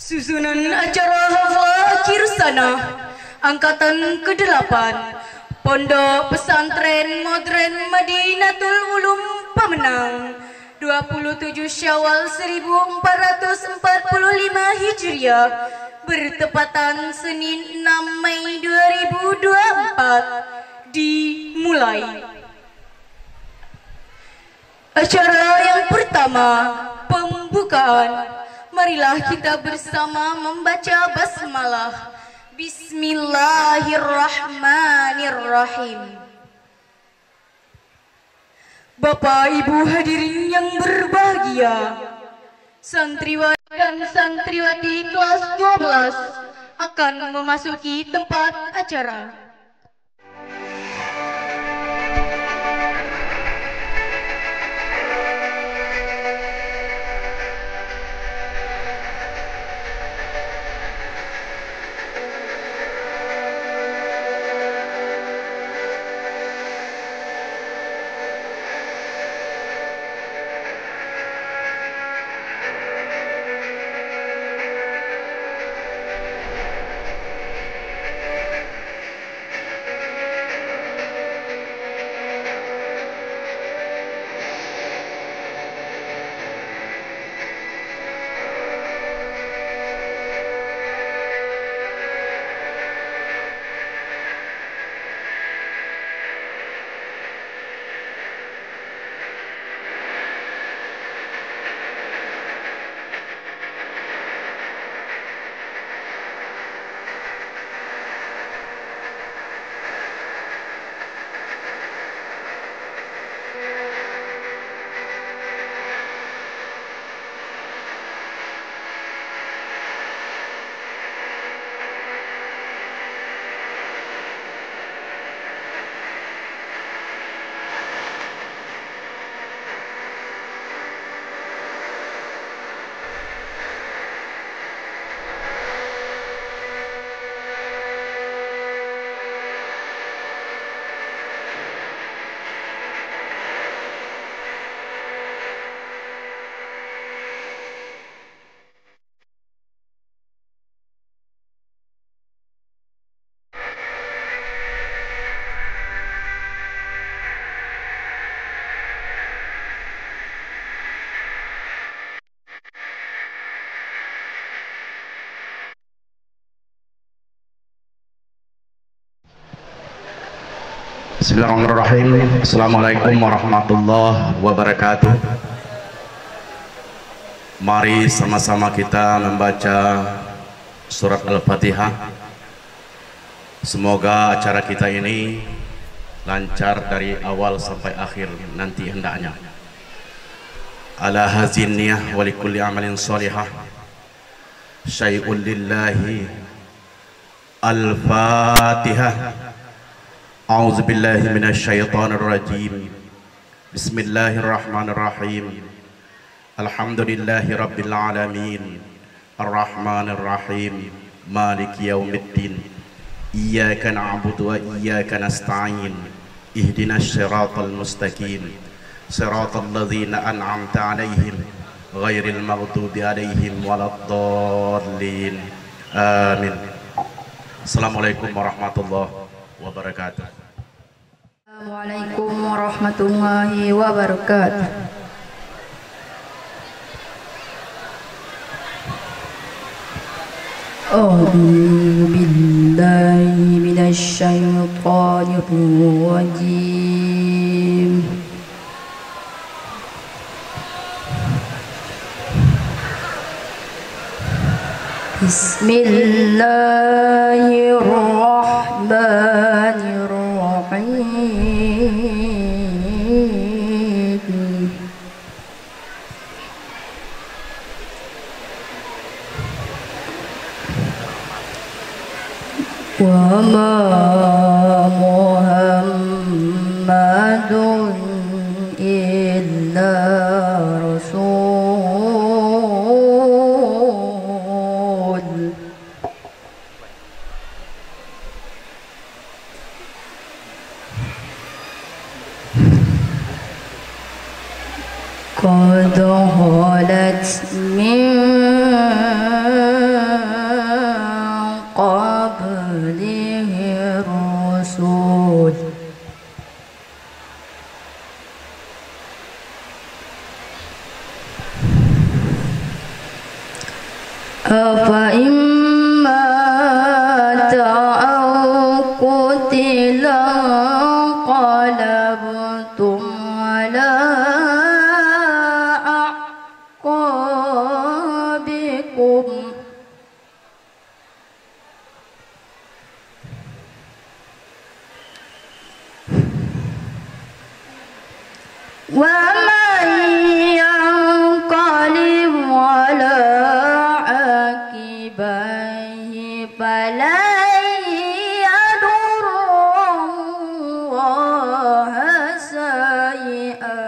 Susunan acara hafal Kirsana Angkatan ke-8 Pondok Pesantren Modern Madinatul Ulum Pemenang 27 Syawal 1445 Hijriah bertepatan Senin 6 Mei 2024 dimulai. Acara yang pertama, pembukaan. Marilah kita bersama membaca basmalah. Bismillahirrahmanirrahim. Bapak Ibu hadirin yang berbahagia, santriwan dan santriwati kelas 12 akan memasuki tempat acara. Bismillahirrahmanirrahim. Assalamualaikum warahmatullahi wabarakatuh. Mari sama-sama kita membaca surat Al-Fatihah. Semoga acara kita ini lancar dari awal sampai akhir nanti hendaknya. Ala hazin niyah wa likulli amalin sholihah. Syai'un lillahi. Al-Fatihah. A'udzu billahi minasyaitonir rajim. Bismillahirrahmanirrahim. Alhamdulillahi rabbil alamin. Arrahmanir rahim. Maliki yaumiddin. Iyyaka na'budu wa iyyaka nasta'in. Ihdinas siratal mustaqim. Siratal ladzina an'amta 'alaihim ghairil maghdubi 'alaihim waladdallin. Amin. Assalamualaikum warahmatullahi wabarakatuh. Assalamualaikum warahmatullahi wabarakatuh. A'udzu billahi minasy syaithanir rajim. Bismillahirrahmanirrahim. Wa ma Muhammadun illa rasul qad khalat min فإما قتلا انقلبتم على أعقابكم ومن ينقلب على عقبيه فلن يضر الله شيئا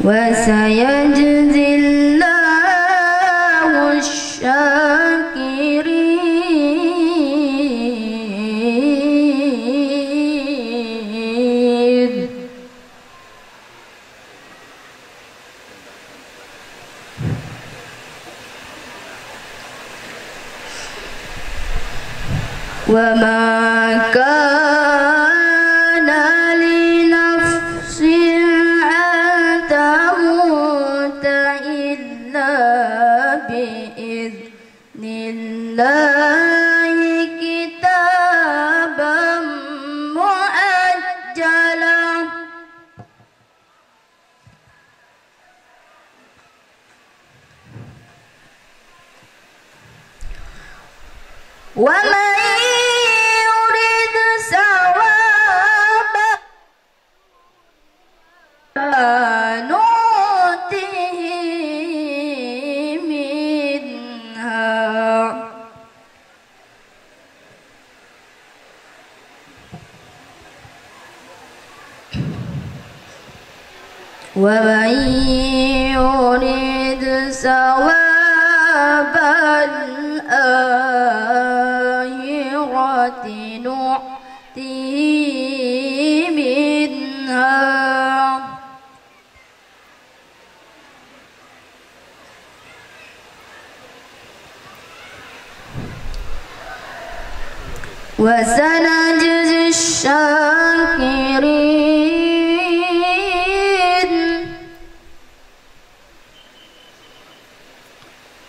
وسيجزي الله الشاكرين وما كان لنفس أن تموت إلا بإذن الله كتابا مؤجلا ومن يرد ثواب نؤته منها ومن يرد ثواب الآخرة نؤته منها وسنجزي الشاكرين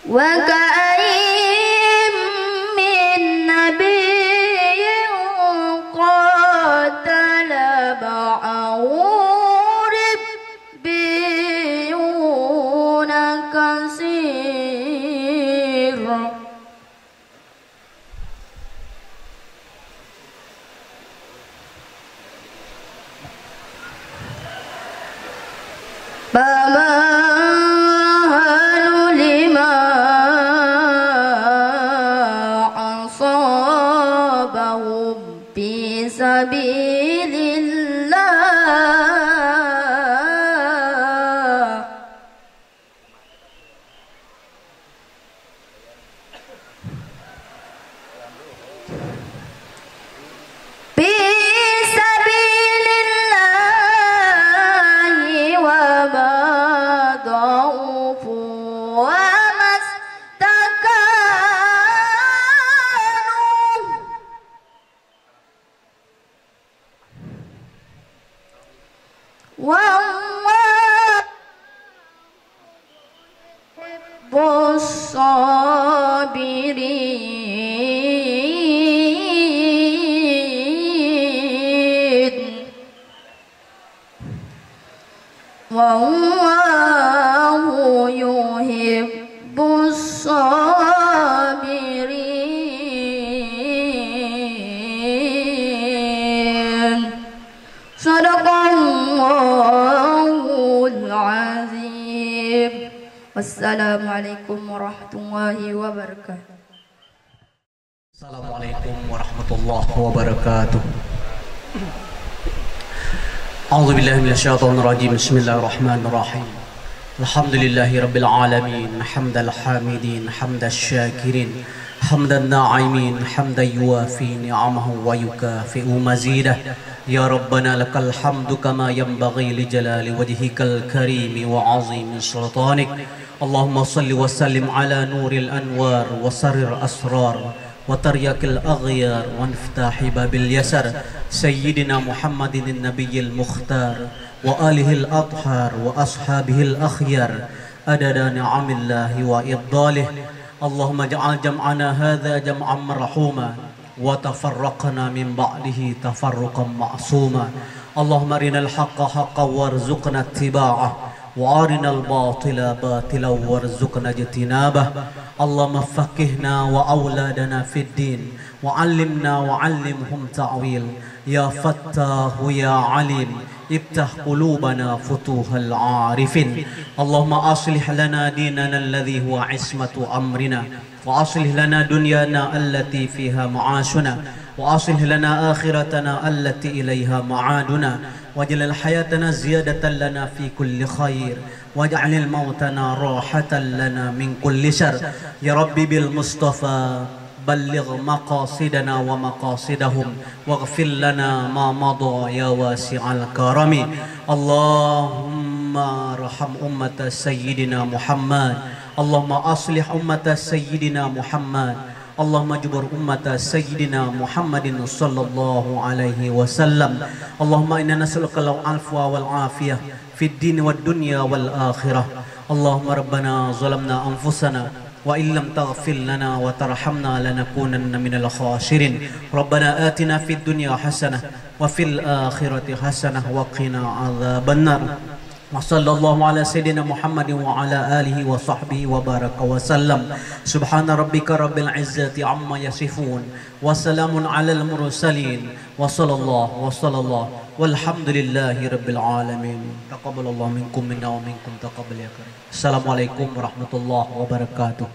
وكأين من نبي قاتل معه ربيون كثير فمهلوا لما أصابهم في سبيل الله في سبيل الله وما ضعفوا وما استكانوا والله يحب الصابرين والله يحب الصابرين صدق الله العظيم والسلام عليكم ورحمة الله وبركاته. Assalamualaikum warahmatullahi wabarakatuh. A'udzu billahi minasyaitonir rajim. Bismillahirrahmanirrahim. Alhamdulillahi rabbil alamin, hamdal hamidin, hamdash syakirin, hamdan na'imin, hamdan yuwafi ni'amahu wa yukafi'u mazidah. Ya Rabbana lakal hamdu kama yanbaghi li jalali wajhikal karimi wa 'azimi sultanik. Allahumma salli wa sallim ala nuril anwar wa sarir asrar وترياق الأغيار وانفتاح باب اليسر سيدنا محمد النبي المختار وآله الأطهار وأصحابه الأخيار عدد نعم الله وإفضاله. اللهم اجعل جمعنا هذا جمعا مرحوما وتفرقنا من بعده تفرقا معصوما. اللهم أرنا الحق حقا وارزقنا اتباعه وأرنا الباطل باطلا وارزقنا اجتنابه. اللهم فقهنا وأولادنا في الدين وعلمنا وعلمهم تعويل. يا فتاه يا عليم افتح قلوبنا فتوح العارفين. اللهم أصلح لنا ديننا الذي هو عصمة أمرنا وأصلح لنا دنيانا التي فيها معاشنا وأصلح لنا آخرتنا التي إليها معادنا واجعل حياتنا زيادة لنا في كل خير واجعل الموتنا راحة لنا من كل شر. يا ربي بالمصطفى بلغ مقاصدنا ومقاصدهم واغفر لنا ما مضى يا واسع الكرم. اللهم ارحم أمة سيدنا محمد. اللهم أصلح أمة سيدنا محمد. اللهم اجبر أمة سيدنا محمد صلى الله عليه وسلم. اللهم إنا نسألك العفو والعافية في الدين والدنيا والآخرة. اللهم ربنا ظلمنا أنفسنا وإن لم تغفر لنا وترحمنا لنكونن من الخاسرين. ربنا آتنا في الدنيا حسنة وفي الآخرة حسنة وقنا عذاب النار. وصلى الله على سيدنا محمد وعلى آله وصحبه وبارك وسلم. سبحان ربك رب العزة عما يصفون وسلام على المرسلين وصلى الله والحمد لله رب العالمين. تقبل الله منكم منا ومنكم تقبل يا كريم. السلام عليكم ورحمة الله وبركاته.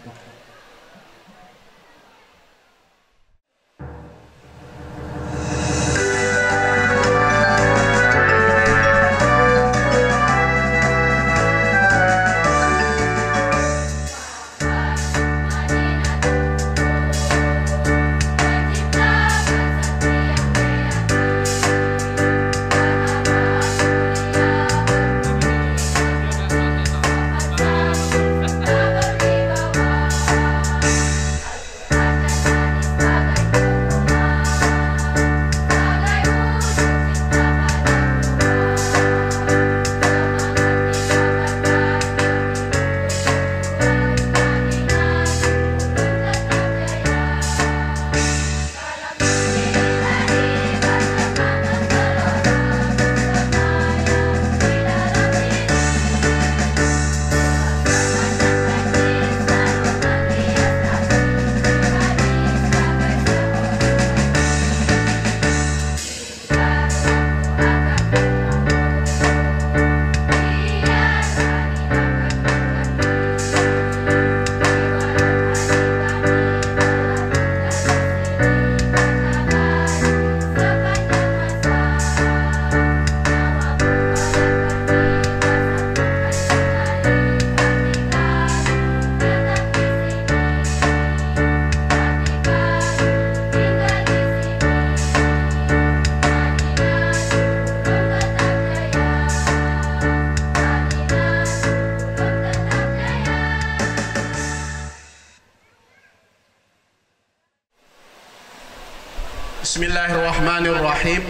Bismillahirrahmanirrahim.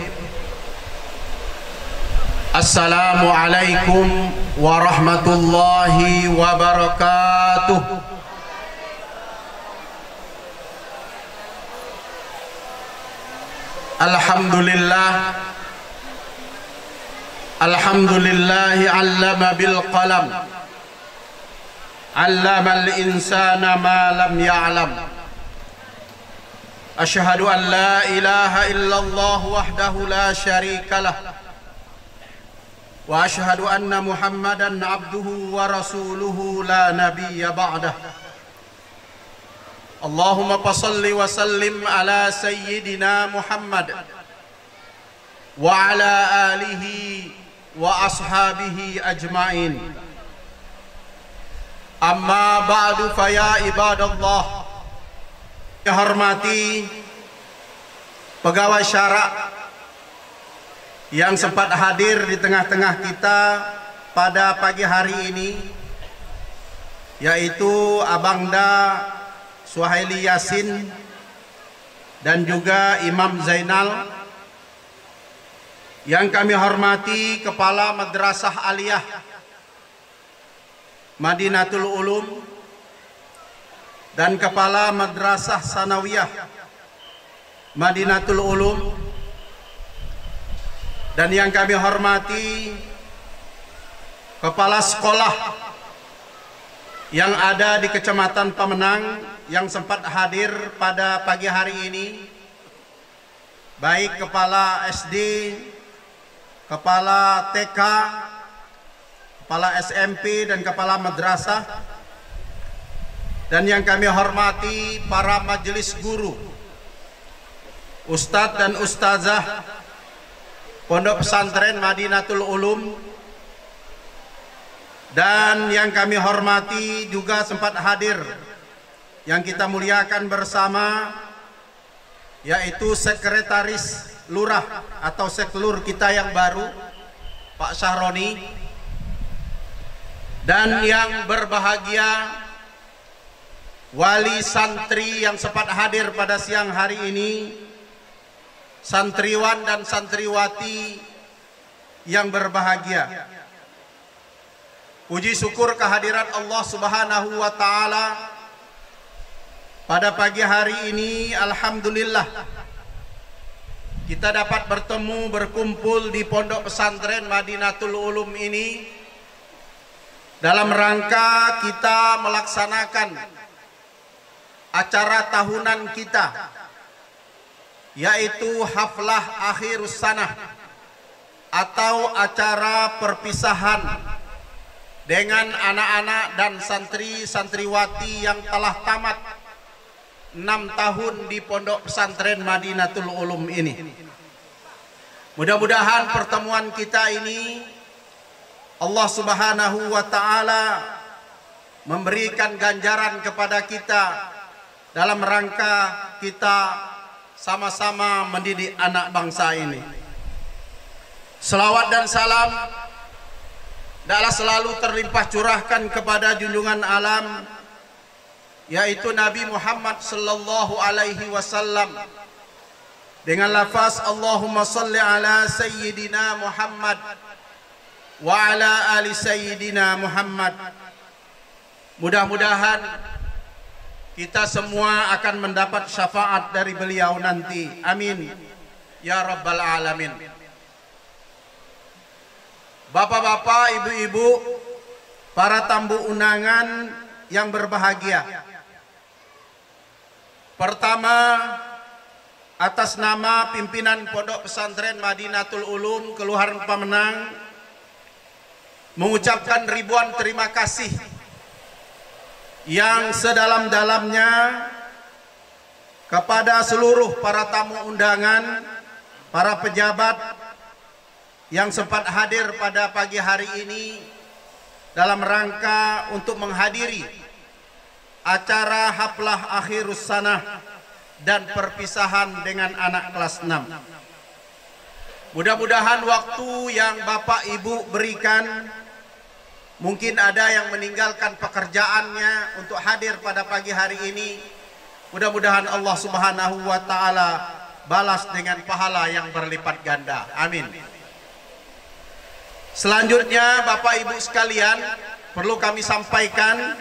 Assalamualaikum warahmatullahi wabarakatuh. Alhamdulillah. Alhamdulillahi 'allama bil qalam. 'Allamal insana ma lam ya'lam. Asyhadu an la ilaha illallah wahdahu la syarika lah wa asyhadu anna Muhammadan abduhu wa rasuluhu la nabiyya ba'dah. Allahumma salli wa sallim ala sayyidina Muhammad wa ala alihi wa ashabihi ajma'in. Amma ba'du fa ya ibadallah. Hormati pegawai syara yang sempat hadir di tengah-tengah kita pada pagi hari ini, yaitu Abangda Suhaili Yasin dan juga Imam Zainal. Yang kami hormati Kepala Madrasah Aliyah Madinatul Ulum dan Kepala Madrasah Sanawiyah Madinatul Ulum, dan yang kami hormati kepala sekolah yang ada di Kecamatan Pemenang yang sempat hadir pada pagi hari ini, baik kepala SD, kepala TK, kepala SMP, dan kepala madrasah, dan yang kami hormati para majelis guru, ustadz dan ustazah Pondok Pesantren Madinatul Ulum, dan yang kami hormati juga sempat hadir yang kita muliakan bersama, yaitu Sekretaris Lurah atau Seklur kita yang baru, Pak Syahroni, dan yang berbahagia wali santri yang sempat hadir pada siang hari ini, santriwan dan santriwati yang berbahagia. Puji syukur kehadiran Allah Subhanahu wa Ta'ala pada pagi hari ini. Alhamdulillah kita dapat bertemu berkumpul di Pondok Pesantren Madinatul Ulum ini dalam rangka kita melaksanakan acara tahunan kita, yaitu haflah akhirus sanah atau acara perpisahan dengan anak-anak dan santri-santriwati yang telah tamat 6 tahun di Pondok Pesantren Madinatul Ulum ini. Mudah-mudahan pertemuan kita ini Allah Subhanahu wa Ta'ala memberikan ganjaran kepada kita dalam rangka kita sama-sama mendidik anak bangsa ini. Selawat dan salam adalah selalu terlimpah curahkan kepada junjungan alam, yaitu Nabi Muhammad sallallahu alaihi wasallam, dengan lafaz Allahumma salli ala sayyidina Muhammad wa ala ali sayyidina Muhammad. Mudah-mudahan kita semua akan mendapat syafaat dari beliau nanti. Amin ya rabbal alamin. Bapak-bapak, ibu-ibu, para tamu undangan yang berbahagia. Pertama, atas nama pimpinan Pondok Pesantren Madinatul Ulum Kelurahan Pemenang, mengucapkan ribuan terima kasih yang sedalam-dalamnya kepada seluruh para tamu undangan, para pejabat yang sempat hadir pada pagi hari ini dalam rangka untuk menghadiri acara haflah akhirus sanah dan perpisahan dengan anak kelas 6. Mudah-mudahan waktu yang Bapak Ibu berikan, mungkin ada yang meninggalkan pekerjaannya untuk hadir pada pagi hari ini. Mudah-mudahan Allah Subhanahu wa Ta'ala balas dengan pahala yang berlipat ganda. Amin. Selanjutnya, Bapak Ibu sekalian, perlu kami sampaikan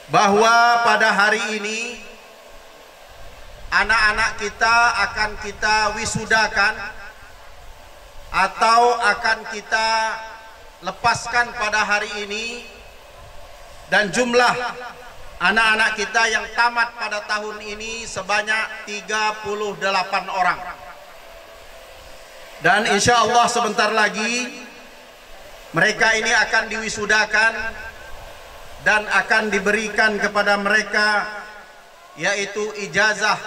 bahwa pada hari ini anak-anak kita akan kita wisudakan atau akan kita lepaskan pada hari ini, dan jumlah anak-anak kita yang tamat pada tahun ini sebanyak 38 orang. Dan insya Allah sebentar lagi mereka ini akan diwisudakan dan akan diberikan kepada mereka, yaitu ijazah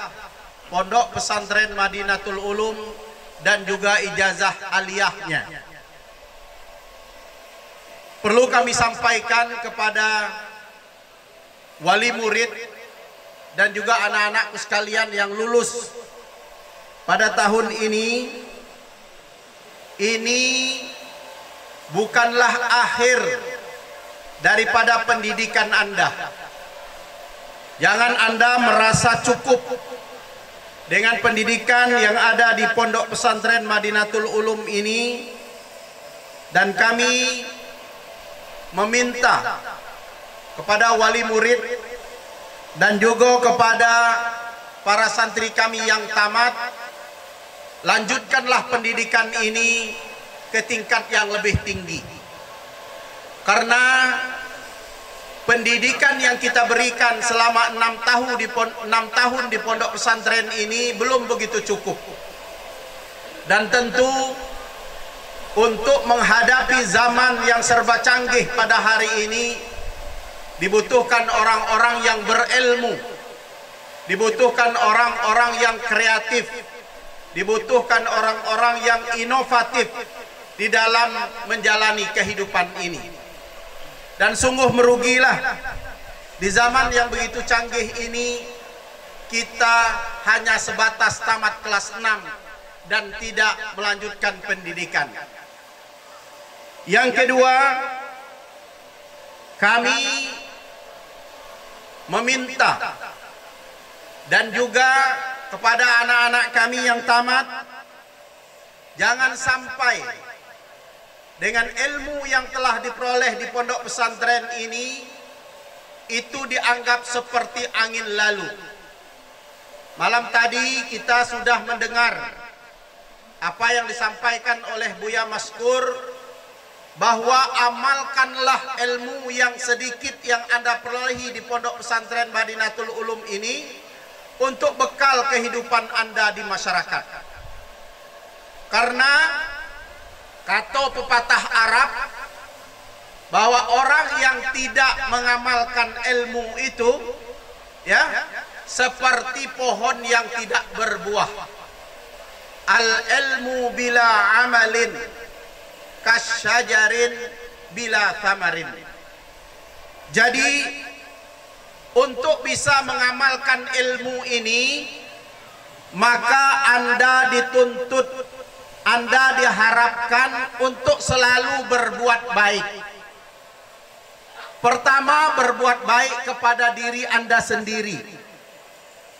Pondok Pesantren Madinatul Ulum dan juga ijazah aliyahnya. Perlu kami sampaikan kepada wali murid dan juga anak-anakku sekalian yang lulus pada tahun ini bukanlah akhir daripada pendidikan Anda. Jangan Anda merasa cukup dengan pendidikan yang ada di Pondok Pesantren Madinatul Ulum ini, dan kami meminta kepada wali murid dan juga kepada para santri kami yang tamat, lanjutkanlah pendidikan ini ke tingkat yang lebih tinggi. Karena pendidikan yang kita berikan selama 6 tahun di pondok pesantren ini belum begitu cukup. Dan tentu untuk menghadapi zaman yang serba canggih pada hari ini dibutuhkan orang-orang yang berilmu, dibutuhkan orang-orang yang kreatif, dibutuhkan orang-orang yang inovatif di dalam menjalani kehidupan ini. Dan sungguh merugilah di zaman yang begitu canggih ini kita hanya sebatas tamat kelas 6 dan tidak melanjutkan pendidikan. Yang kedua, kami meminta dan juga kepada anak-anak kami yang tamat, jangan sampai dengan ilmu yang telah diperoleh di pondok pesantren ini itu dianggap seperti angin lalu. Malam tadi kita sudah mendengar apa yang disampaikan oleh Buya Maskur, bahwa amalkanlah ilmu yang sedikit yang Anda perolehi di pondok pesantren Madinatul Ulum ini untuk bekal kehidupan Anda di masyarakat. Karena kata pepatah Arab bahwa orang yang tidak mengamalkan ilmu itu ya seperti pohon yang tidak berbuah. Al ilmu bila amalin kasyajarin bila thamarin. Jadi untuk bisa mengamalkan ilmu ini, maka Anda dituntut, Anda diharapkan untuk selalu berbuat baik. Pertama, berbuat baik kepada diri Anda sendiri.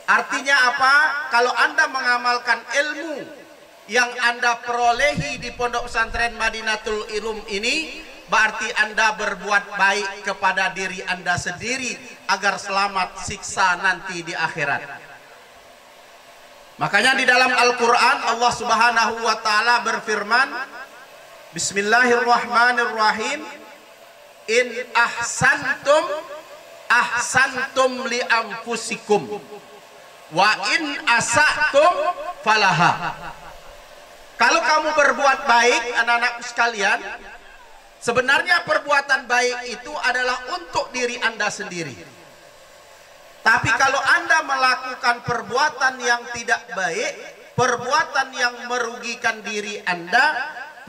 Artinya apa? Kalau Anda mengamalkan ilmu yang Anda perolehi di pondok pesantren Madinatul Ulum ini, berarti Anda berbuat baik kepada diri Anda sendiri agar selamat siksa nanti di akhirat. Makanya di dalam Al-Quran Allah Subhanahu wa Ta'ala berfirman, Bismillahirrahmanirrahim, In ahsantum ahsantum li anfusikum wa in asatum falaha. Kalau kamu berbuat baik, anak-anakku sekalian, sebenarnya perbuatan baik itu adalah untuk diri Anda sendiri. Tapi kalau Anda melakukan perbuatan yang tidak baik, perbuatan yang merugikan diri Anda,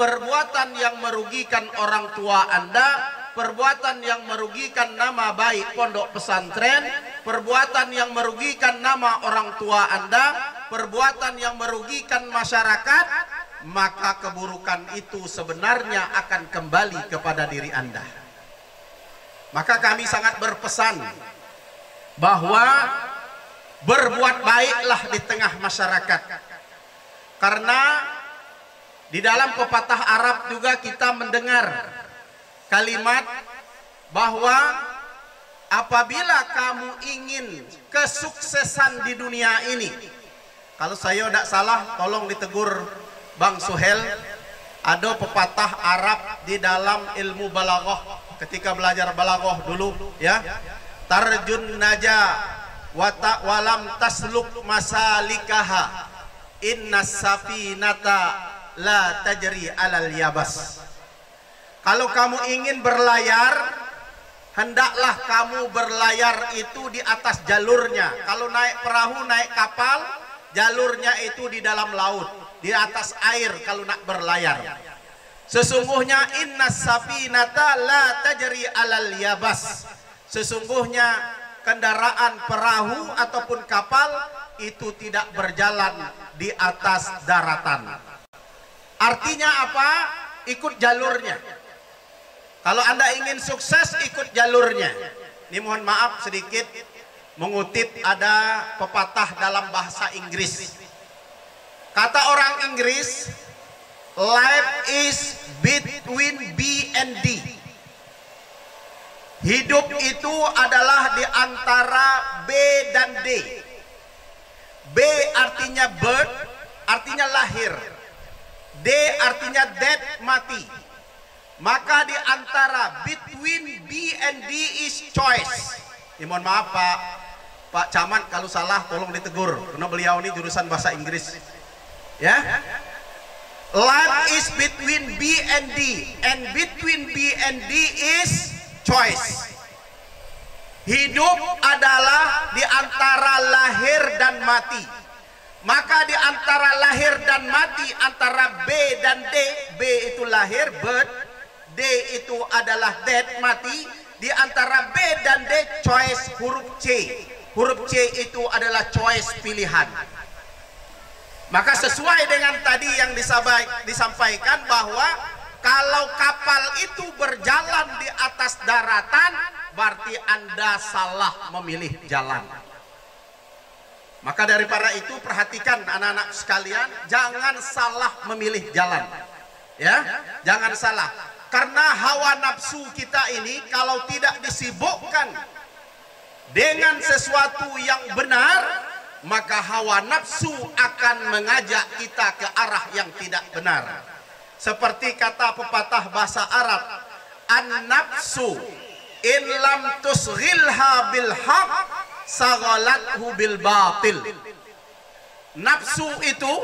perbuatan yang merugikan orang tua Anda, perbuatan yang merugikan nama baik pondok pesantren, perbuatan yang merugikan nama orang tua Anda, perbuatan yang merugikan masyarakat, maka keburukan itu sebenarnya akan kembali kepada diri Anda. Maka kami sangat berpesan bahwa berbuat baiklah di tengah masyarakat. Karena di dalam pepatah Arab juga kita mendengar kalimat bahwa apabila kamu ingin kesuksesan di dunia ini, kalau saya tidak salah tolong ditegur Bang Suhel, ada pepatah Arab di dalam ilmu balaghah ketika belajar balaghah dulu ya, tarjun naja walam tasluk masalikaha innas safinata la tajri alal yabas. Kalau kamu ingin berlayar, hendaklah kamu berlayar itu di atas jalurnya. Kalau naik perahu, naik kapal, jalurnya itu di dalam laut, di atas air kalau nak berlayar. Sesungguhnya innas safinata la tajri alal yabas. Sesungguhnya kendaraan perahu ataupun kapal itu tidak berjalan di atas daratan. Artinya apa? Ikut jalurnya. Kalau Anda ingin sukses, ikut jalurnya. Ini mohon maaf sedikit, mengutip ada pepatah dalam bahasa Inggris. Kata orang Inggris, life is between B and D. Hidup itu adalah di antara B dan D. B artinya birth, artinya lahir. D artinya death, mati. Maka di antara between B and D is choice. Mohon maaf Pak Camat kalau salah tolong ditegur, karena beliau ini jurusan bahasa Inggris. Ya. Life is between B and D, and between B and D is choice. Hidup adalah di antara lahir dan mati. Maka di antara lahir dan mati, antara B dan D, B itu lahir, birth, D itu adalah death, mati. Di antara B dan D, choice, huruf C. Huruf C itu adalah choice, pilihan. Maka sesuai dengan tadi yang disampaikan bahwa kalau kapal itu berjalan di atas daratan, berarti Anda salah memilih jalan. Maka daripada itu perhatikan anak-anak sekalian, jangan salah memilih jalan. Ya, jangan salah. Karena hawa nafsu kita ini kalau tidak disibukkan dengan sesuatu yang benar, maka hawa nafsu akan mengajak kita ke arah yang tidak benar. Seperti kata pepatah bahasa Arab, an-nafsu in lam tusghilha bil haq saghalathu bil batil. Nafsu itu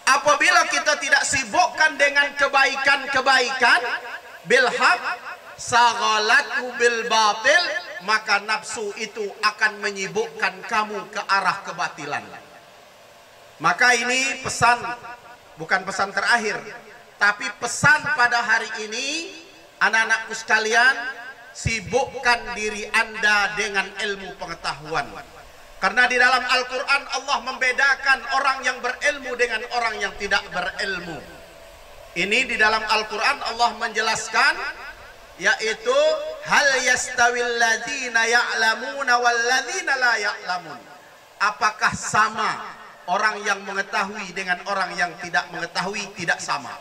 apabila kita tidak sibukkan dengan kebaikan-kebaikan, bil haq saghalathu bil batil, maka nafsu itu akan menyibukkan kamu ke arah kebatilan. Maka ini pesan, bukan pesan terakhir, tapi pesan pada hari ini, anak-anakku sekalian, sibukkan diri Anda dengan ilmu pengetahuan. Karena di dalam Al-Quran Allah membedakan orang yang berilmu dengan orang yang tidak berilmu. Ini di dalam Al-Quran Allah menjelaskan, yaitu hal yastawil ladzina ya'lamuna wal ladzina la ya'lamun. Apakah sama orang yang mengetahui dengan orang yang tidak mengetahui? Tidak sama.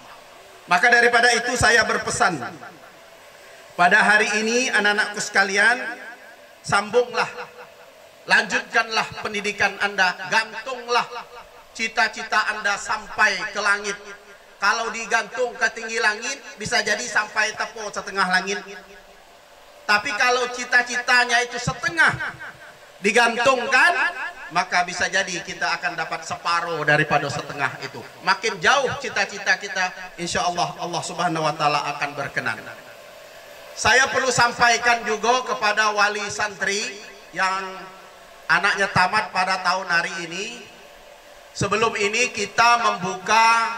Maka daripada itu saya berpesan pada hari ini, anak-anakku sekalian, sambunglah, lanjutkanlah pendidikan Anda, gantunglah cita-cita Anda sampai ke langit. Kalau digantung ke tinggi langit, bisa jadi sampai tepuk setengah langit. Tapi kalau cita-citanya itu setengah digantungkan, maka bisa jadi kita akan dapat separuh daripada setengah itu. Makin jauh cita-cita kita, insya Allah Allah Subhanahu Wa Taala akan berkenan. Saya perlu sampaikan juga kepada wali santri yang anaknya tamat pada tahun hari ini. Sebelum ini kita membuka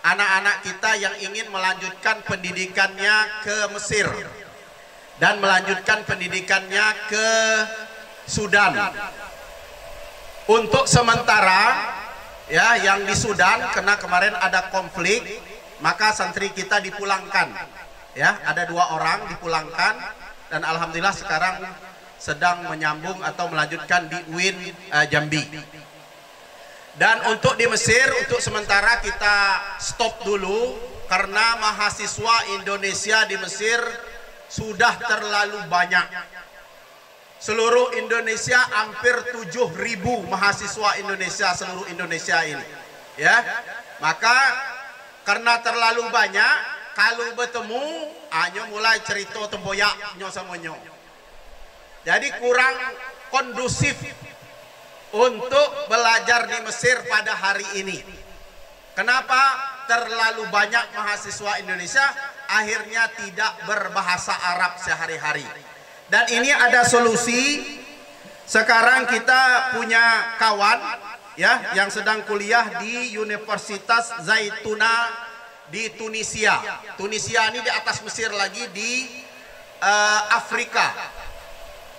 anak-anak kita yang ingin melanjutkan pendidikannya ke Mesir dan melanjutkan pendidikannya ke Sudan. Untuk sementara ya, yang di Sudan karena kemarin ada konflik, maka santri kita dipulangkan. Ya, ada 2 orang dipulangkan dan alhamdulillah sekarang sedang menyambung atau melanjutkan di UIN Jambi. Dan untuk di Mesir, untuk sementara kita stop dulu karena mahasiswa Indonesia di Mesir sudah terlalu banyak. Seluruh Indonesia hampir 7.000 mahasiswa Indonesia, seluruh Indonesia ini. Ya, maka karena terlalu banyak, kalau bertemu hanya mulai cerita tempoyak nyo sama nyo. Jadi kurang kondusif untuk belajar di Mesir pada hari ini. Kenapa? Terlalu banyak mahasiswa Indonesia akhirnya tidak berbahasa Arab sehari-hari. Dan ini ada solusi. Sekarang kita punya kawan ya yang sedang kuliah di Universitas Zaituna di Tunisia. Tunisia ini di atas Mesir lagi, di Afrika.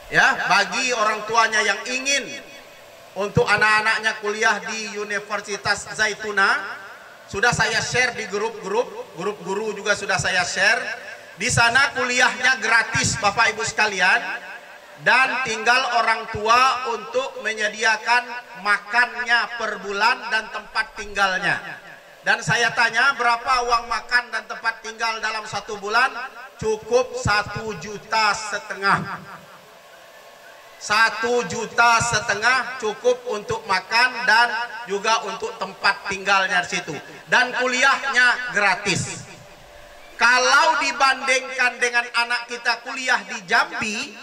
Ya, bagi orang tuanya yang ingin untuk anak-anaknya kuliah di Universitas Zaituna, sudah saya share di grup guru juga sudah saya share. Di sana kuliahnya gratis Bapak Ibu sekalian. dan tinggal orang tua untuk menyediakan makannya per bulan dan tempat tinggalnya. Dan saya tanya, berapa uang makan dan tempat tinggal dalam 1 bulan? Cukup 1,5 juta. 1,5 juta cukup untuk makan dan juga untuk tempat tinggalnya di situ. Dan kuliahnya gratis. Kalau dibandingkan dengan anak kita kuliah di Jambi,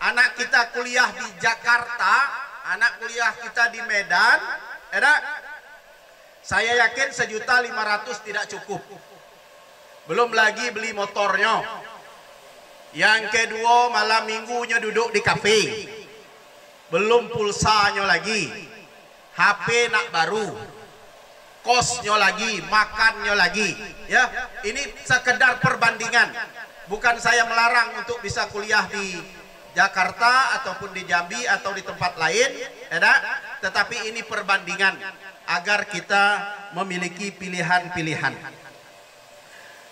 anak kita kuliah di Jakarta, anak kuliah kita di Medan, saya yakin 1.500.000 tidak cukup. Belum lagi beli motornya. Yang kedua, malam minggunya duduk di kafe. Belum pulsanya lagi. HP nak baru. Kosnya lagi, makannya lagi. Ya, ini sekedar perbandingan. Bukan saya melarang untuk bisa kuliah di Jakarta ataupun di Jambi atau di tempat lain, tetapi ini perbandingan agar kita memiliki pilihan-pilihan.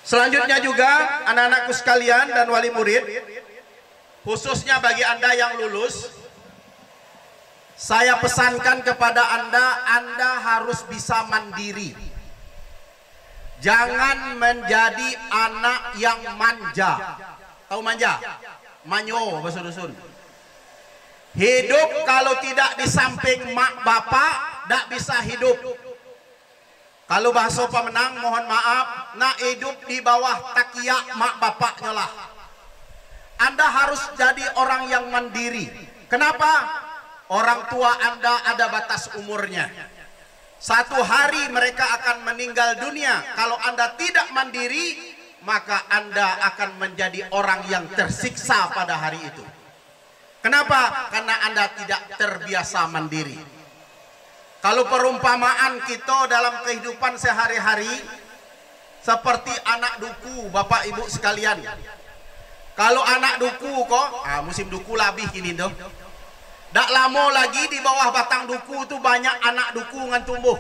Selanjutnya juga anak-anakku sekalian dan wali murid, khususnya bagi Anda yang lulus, saya pesankan kepada Anda harus bisa mandiri. Jangan menjadi anak yang manja. Tahu manja? Manyo bahasa dusun. Hidup kalau tidak di samping mak bapak, tidak bisa hidup. Kalau bahasa pemenang, mohon maaf, nak hidup di bawah takiak mak bapaknya lah. Anda harus jadi orang yang mandiri. Kenapa? Orang tua Anda ada batas umurnya. Satu hari mereka akan meninggal dunia. Kalau Anda tidak mandiri, maka Anda akan menjadi orang yang tersiksa pada hari itu. Kenapa? Karena Anda tidak terbiasa mandiri. Kalau perumpamaan kita dalam kehidupan sehari-hari seperti anak duku, Bapak Ibu sekalian. Kalau anak duku kok, musim duku labih gini tuh. Tak lama lagi di bawah batang duku itu banyak anak duku ngan tumbuh.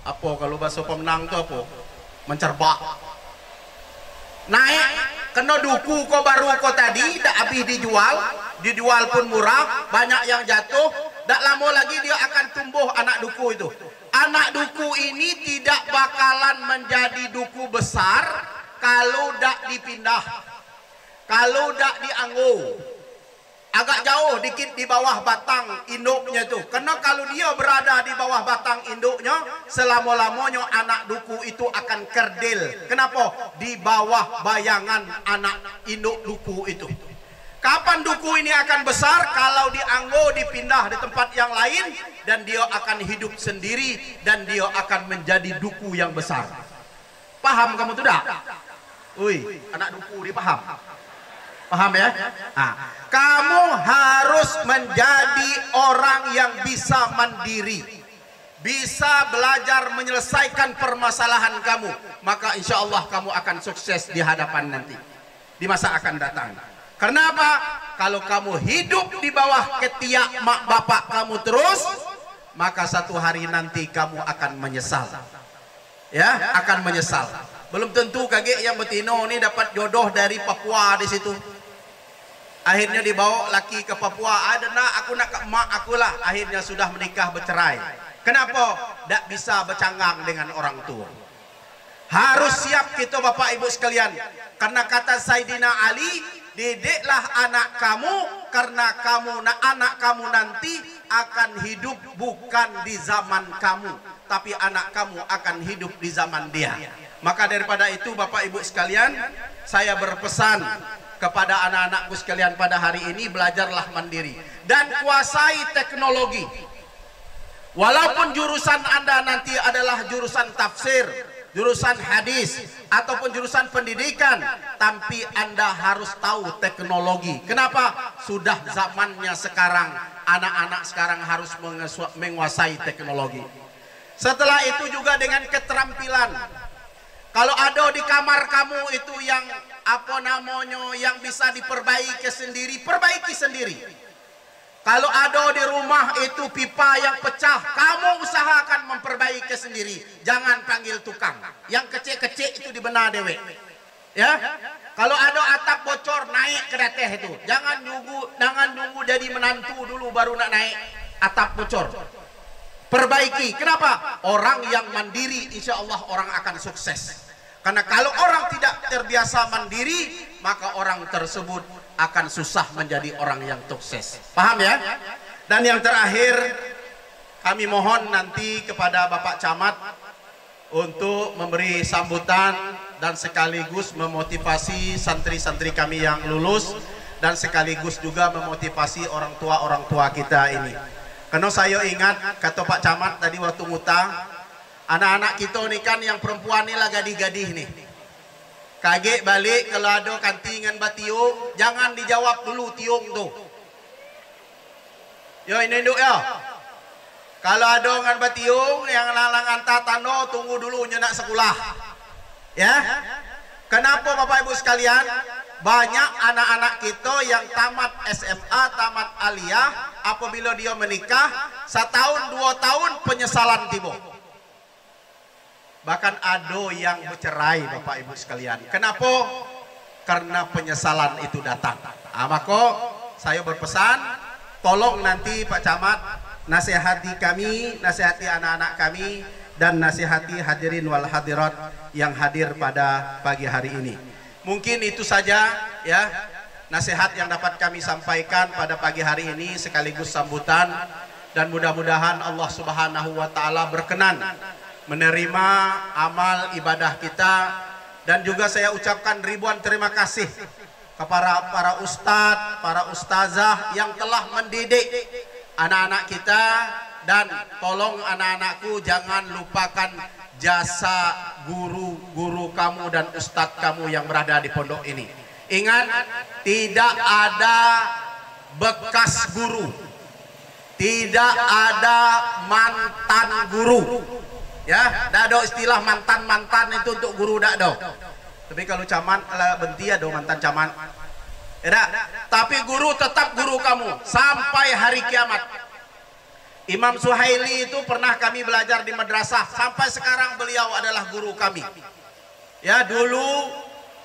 Apa kalau bahasa pemenang itu apa? Mencerbak. Naik, kena duku kok baru kok tadi, tak habis dijual pun murah, banyak yang jatuh. Tak lama lagi dia akan tumbuh anak duku itu. Anak duku ini tidak bakalan menjadi duku besar kalau tak dipindah, kalau tak dianggo. Agak jauh dikit di bawah batang induknya tuh. Karena kalau dia berada di bawah batang induknya, selama-lamanya anak duku itu akan kerdil. Kenapa? Di bawah bayangan anak induk duku itu. Kapan duku ini akan besar? Kalau dianggo, dipindah di tempat yang lain, dan dia akan hidup sendiri, dan dia akan menjadi duku yang besar. Paham kamu tuh dah? Wih, anak duku dia paham? Paham ya? Nah, kamu harus menjadi orang yang bisa mandiri, bisa belajar menyelesaikan permasalahan kamu. Maka insya Allah kamu akan sukses di hadapan nanti, di masa akan datang. Kenapa? Kalau kamu hidup di bawah ketiak mak bapak kamu terus, maka satu hari nanti kamu akan menyesal. Ya, akan menyesal. Belum tentu kakek yang betino ini dapat jodoh dari Papua di situ. Akhirnya dibawa laki ke Papua. Ada nak, aku nak ke emak aku lah. Akhirnya sudah menikah bercerai. Kenapa? Tak bisa bercanggang dengan orang tua. Harus siap kita Bapak Ibu sekalian. Karena kata Sayyidina Ali, didiklah anak kamu karena anak kamu nanti akan hidup bukan di zaman kamu, tapi anak kamu akan hidup di zaman dia. Maka daripada itu Bapak Ibu sekalian, saya berpesan kepada anak-anakku sekalian pada hari ini, belajarlah mandiri dan kuasai teknologi. Walaupun jurusan Anda nanti adalah jurusan tafsir, jurusan hadis, ataupun jurusan pendidikan, tapi Anda harus tahu teknologi. Kenapa? Sudah zamannya sekarang, anak-anak sekarang harus menguasai teknologi. Setelah itu juga dengan keterampilan. Kalau ada di kamar kamu itu yang yang bisa diperbaiki sendiri, perbaiki sendiri. Kalau ada di rumah itu pipa yang pecah, kamu usahakan memperbaiki sendiri. Jangan panggil tukang. Yang kecil-kecil itu dibenar dewe. Ya, kalau ada atap bocor naik ke dateh itu. Jangan nunggu jadi menantu dulu baru nak naik atap bocor. Perbaiki. Kenapa? Orang yang mandiri insya Allah orang akan sukses. Karena kalau orang tidak terbiasa mandiri, maka orang tersebut akan susah menjadi orang yang sukses. Paham ya? Dan yang terakhir, kami mohon nanti kepada Bapak Camat untuk memberi sambutan dan sekaligus memotivasi santri-santri kami yang lulus dan sekaligus juga memotivasi orang tua kita ini. Karena saya ingat kata Pak Camat tadi waktu ngutang, anak-anak kita nih kan yang perempuan nih lah gadih-gadih nih. Kaget balik kalau ada kantingan batiung, jangan dijawab dulu tiung tuh. Yo ini induk ya. Kalau ada ngan batiung yang lalangan tatano tunggu dulu nyenak sekolah. Ya. Kenapa Bapak Ibu sekalian? Banyak anak-anak kita yang tamat SMA, tamat aliyah, apabila dia menikah, 1 tahun 2 tahun penyesalan tiba. Bahkan ada yang bercerai Bapak Ibu sekalian. Kenapa? Karena penyesalan itu datang. Maka saya berpesan, tolong nanti Pak Camat nasihati kami, nasihati anak-anak kami, dan nasihati hadirin wal hadirat yang hadir pada pagi hari ini. Mungkin itu saja ya nasihat yang dapat kami sampaikan pada pagi hari ini sekaligus sambutan, dan mudah-mudahan Allah Subhanahu wa taala berkenan menerima amal ibadah kita, dan juga saya ucapkan ribuan terima kasih kepada para ustadz, para ustazah yang telah mendidik anak-anak kita, dan tolong anak-anakku jangan lupakan jasa guru-guru kamu dan ustadz kamu yang berada di pondok ini. Ingat, tidak ada bekas guru, tidak ada mantan guru. Ya, tidak ada istilah mantan-mantan itu untuk guru, tidak ada. Tapi kalau camat benti ada mantan camat. Ya, tapi guru tetap guru kamu sampai hari kiamat. Imam Suhaili itu pernah kami belajar di madrasah, sampai sekarang beliau adalah guru kami. Ya, dulu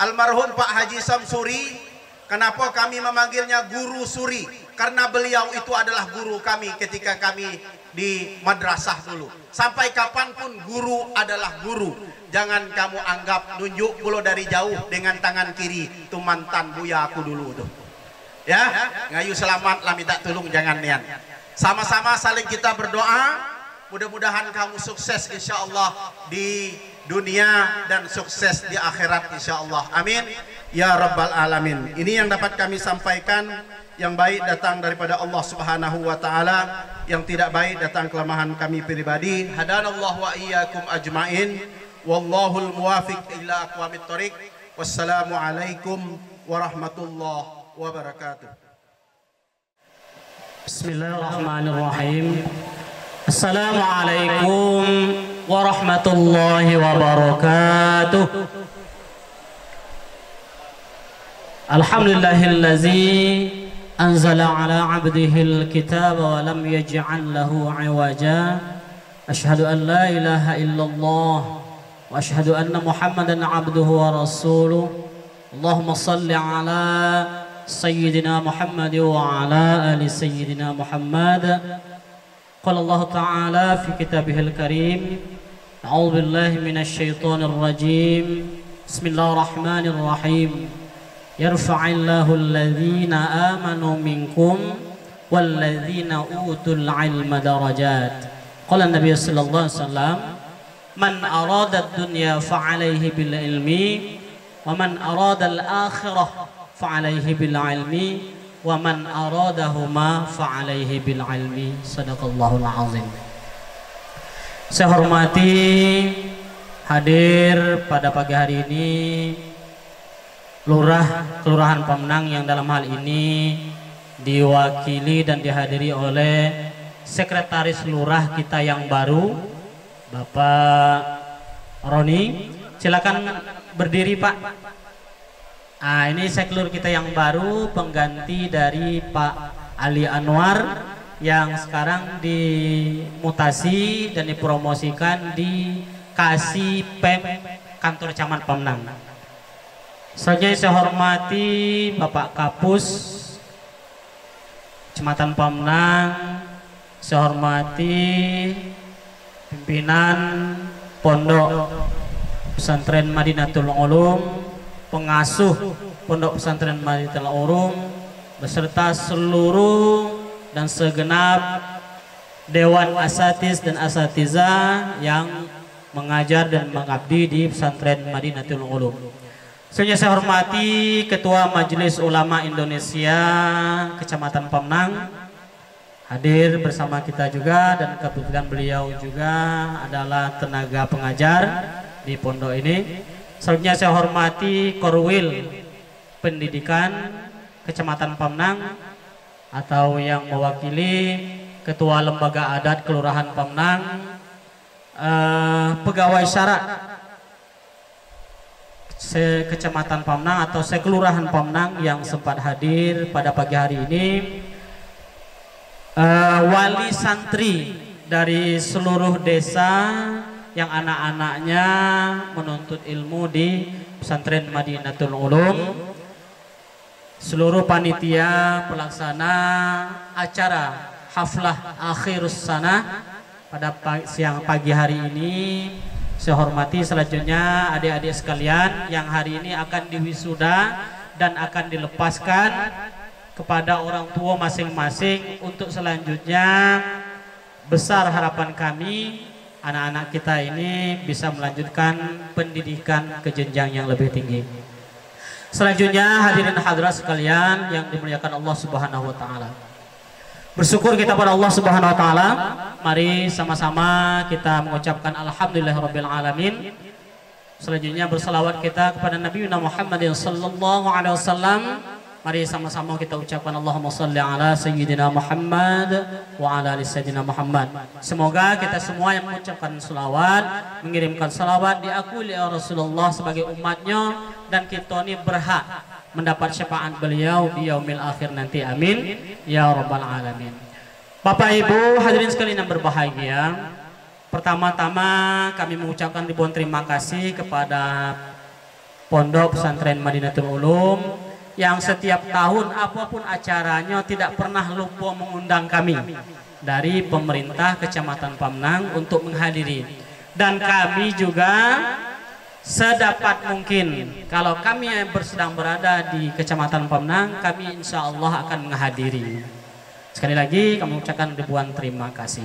almarhum Pak Haji Samsuri, kenapa kami memanggilnya Guru Suri? Karena beliau itu adalah guru kami ketika kami di madrasah dulu. Sampai kapanpun guru adalah guru. Jangan kamu anggap nunjuk pula dari jauh dengan tangan kiri, itu mantan buya aku dulu tuh. Ya, ngayu selamat lah minta tolong jangan nian. Sama-sama saling kita berdoa, mudah-mudahan kamu sukses insya Allah di dunia dan sukses di akhirat insya Allah. Amin ya rabbal alamin. Ini yang dapat kami sampaikan. Yang baik datang daripada Allah Subhanahu wa taala, yang tidak baik datang kelemahan kami pribadi. Hadanallahu wa iyyakum ajmain. Wallahul muwafiq ila aqwamit thoriq. Wassalamu alaikum warahmatullahi wabarakatuh. Bismillahirrahmanirrahim. Assalamualaikum warahmatullahi wabarakatuh. Alhamdulillahillazi anzala ala abdihil kitab wa lam yaj'al lahu 'iwaja. Asyhadu an la ilaha illallah wa asyhadu anna Muhammadan 'abduhu wa rasuluh. Allahumma shalli ala Sayyidina Muhammad wa ala ali Sayyidina Muhammad. Qala Allah Ta'ala fi kitabihil karim, a'udzu billahi minasy syaithanir rajim. Bismillahirrahmanirrahim. Yarfa'illahu alladhina amanu minkum walladhina utul ilma darajat. Qala Nabi sallallahu alaihi wasallam, man arada ad-dunya fa'alayhi bil ilmi wa man arada al-akhirah fa'alaihi bil ilmi wa man aradahuma fa'alaihi bil ilmi. Sadaqallahul azim. Saya hormati hadir pada pagi hari ini Lurah Kelurahan Pemenang yang dalam hal ini diwakili dan dihadiri oleh Sekretaris Lurah kita yang baru, Bapak Roni. Silakan berdiri, Pak. Ini seklur kita yang baru, pengganti dari Pak Ali Anwar yang sekarang dimutasi dan dipromosikan di Kasih Pem Kantor Camat Pemenang. Selanjutnya saya hormati Bapak Kapus Kecamatan Pamnang, saya hormati pimpinan Pondok Pesantren Madinatul Ulum, pengasuh Pondok Pesantren Madinatul Ulum, beserta seluruh dan segenap Dewan Asatiz dan Asatiza yang mengajar dan mengabdi di Pesantren Madinatul Ulum. Selanjutnya saya hormati Ketua Majelis Ulama Indonesia Kecamatan Pamnang, hadir bersama kita juga, dan kebetulan beliau juga adalah tenaga pengajar di pondok ini. Selanjutnya saya hormati Korwil Pendidikan Kecamatan Pamnang atau yang mewakili Ketua Lembaga Adat Kelurahan Pamnang, pegawai syarat Kecamatan Pamnang atau Kelurahan Pamnang yang sempat hadir pada pagi hari ini, wali santri dari seluruh desa yang anak-anaknya menuntut ilmu di Pesantren Madinatul Ulum, seluruh panitia pelaksana acara haflah akhirus sana pada siang pagi hari ini. Saya hormati selanjutnya adik-adik sekalian yang hari ini akan diwisuda dan akan dilepaskan kepada orang tua masing-masing untuk selanjutnya besar harapan kami anak-anak kita ini bisa melanjutkan pendidikan ke jenjang yang lebih tinggi. Selanjutnya hadirin hadirat sekalian yang dimuliakan Allah Subhanahu wa taala. Bersyukur kita pada Allah Subhanahu wa taala. Mari sama-sama kita mengucapkan alhamdulillahirabbil alamin. Selanjutnya berselawat kita kepada Nabi Muhammad sallallahu alaihi wasallam. Mari sama-sama kita ucapkan Allahumma shalli ala sayyidina Muhammad wa ala ali sayyidina Muhammad. Semoga kita semua yang mengucapkan selawat, mengirimkan selawat diakui oleh Rasulullah sebagai umatnya, dan kita ini berhak mendapat syafaat beliau di yaumil akhir nanti. Amin ya rabbal alamin. Bapak Ibu hadirin sekalian yang berbahagia, pertama-tama kami mengucapkan ribuan terima kasih kepada Pondok Pesantren Madinatul Ulum yang setiap tahun apapun acaranya tidak pernah lupa mengundang kami dari pemerintah Kecamatan Pamnang untuk menghadiri, dan kami juga sedapat mungkin kalau kami yang sedang berada di Kecamatan Pamnang, kami insya Allah akan menghadiri. Sekali lagi kami ucapkan ribuan terima kasih.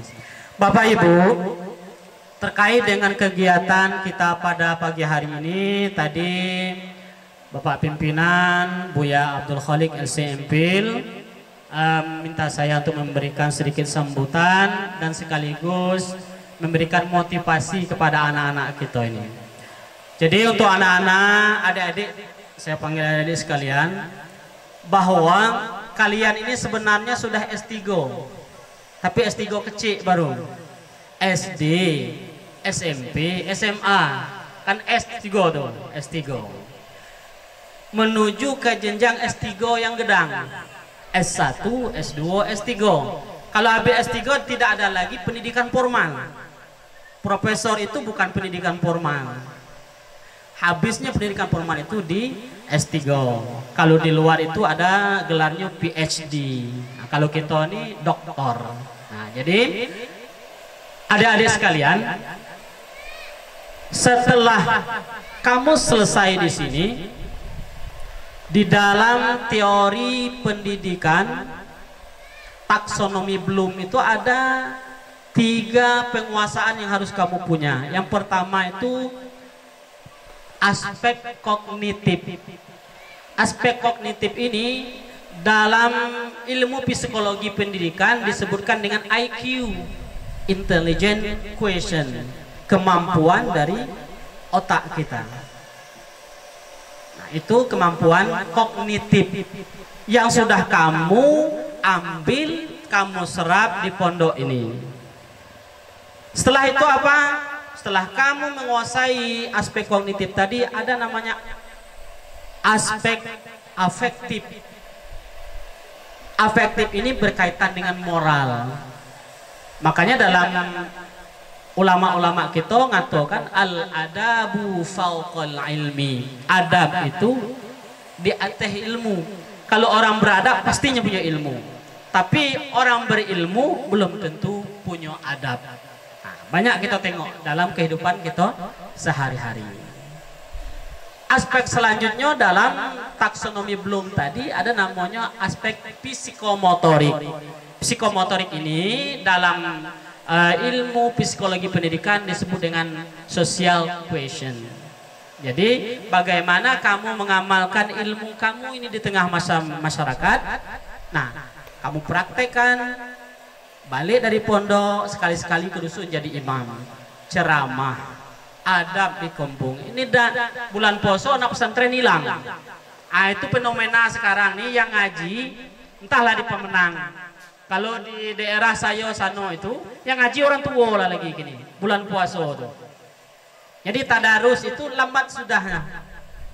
Bapak Ibu, terkait dengan kegiatan kita pada pagi hari ini, tadi Bapak Pimpinan Buya Abdul Khalik LCMPIL minta saya untuk memberikan sedikit sambutan dan sekaligus memberikan motivasi kepada anak-anak kita ini. Jadi untuk anak-anak, adik-adik, saya panggil adik-adik sekalian, bahwa kalian ini sebenarnya sudah S3, tapi S3 kecil baru. SD, SMP, SMA, kan S3 tuh, S3. Menuju ke jenjang S3 yang gedang, S1, S2, S3. Kalau habis S3 tidak ada lagi pendidikan formal. Profesor itu bukan pendidikan formal. Habisnya pendidikan formal itu di S3. Kalau di luar itu ada gelarnya PhD. Nah, kalau kita ini doktor. Nah, jadi adik-adik sekalian, setelah kamu selesai di sini, di dalam teori pendidikan taksonomi Bloom itu ada 3 penguasaan yang harus kamu punya. Yang pertama itu aspek kognitif. Aspek kognitif ini dalam ilmu psikologi pendidikan disebutkan dengan IQ, intelligent quotient, kemampuan dari otak kita. Nah, itu kemampuan kognitif yang sudah kamu ambil, kamu serap di pondok ini. Setelah itu apa? Setelah kamu menguasai aspek kognitif tadi, ada namanya aspek afektif. Afektif ini berkaitan dengan moral. Makanya dalam ulama-ulama kita ngatakan al-adabu fauqal ilmi. Adab itu di atas ilmu. Kalau orang beradab pastinya punya ilmu, tapi orang berilmu belum tentu punya adab. Nah, banyak kita tengok dalam kehidupan kita sehari-hari. Aspek selanjutnya dalam taksonomi Bloom tadi ada namanya aspek psikomotorik. Psikomotorik ini dalam ilmu psikologi pendidikan disebut dengan social quotient. Jadi bagaimana kamu mengamalkan ilmu kamu ini di tengah masyarakat. Nah, kamu praktekkan, balik dari pondok sekali-sekali ke dusun jadi imam, ceramah, adab di kampung. Ini bulan poso anak pesantren hilang. Itu fenomena sekarang nih yang ngaji entahlah di Pemenang. Kalau di daerah saya Sano itu yang ngaji orang tua lah lagi gini bulan puasa tuh. Jadi tadarus itu lambat sudahnya,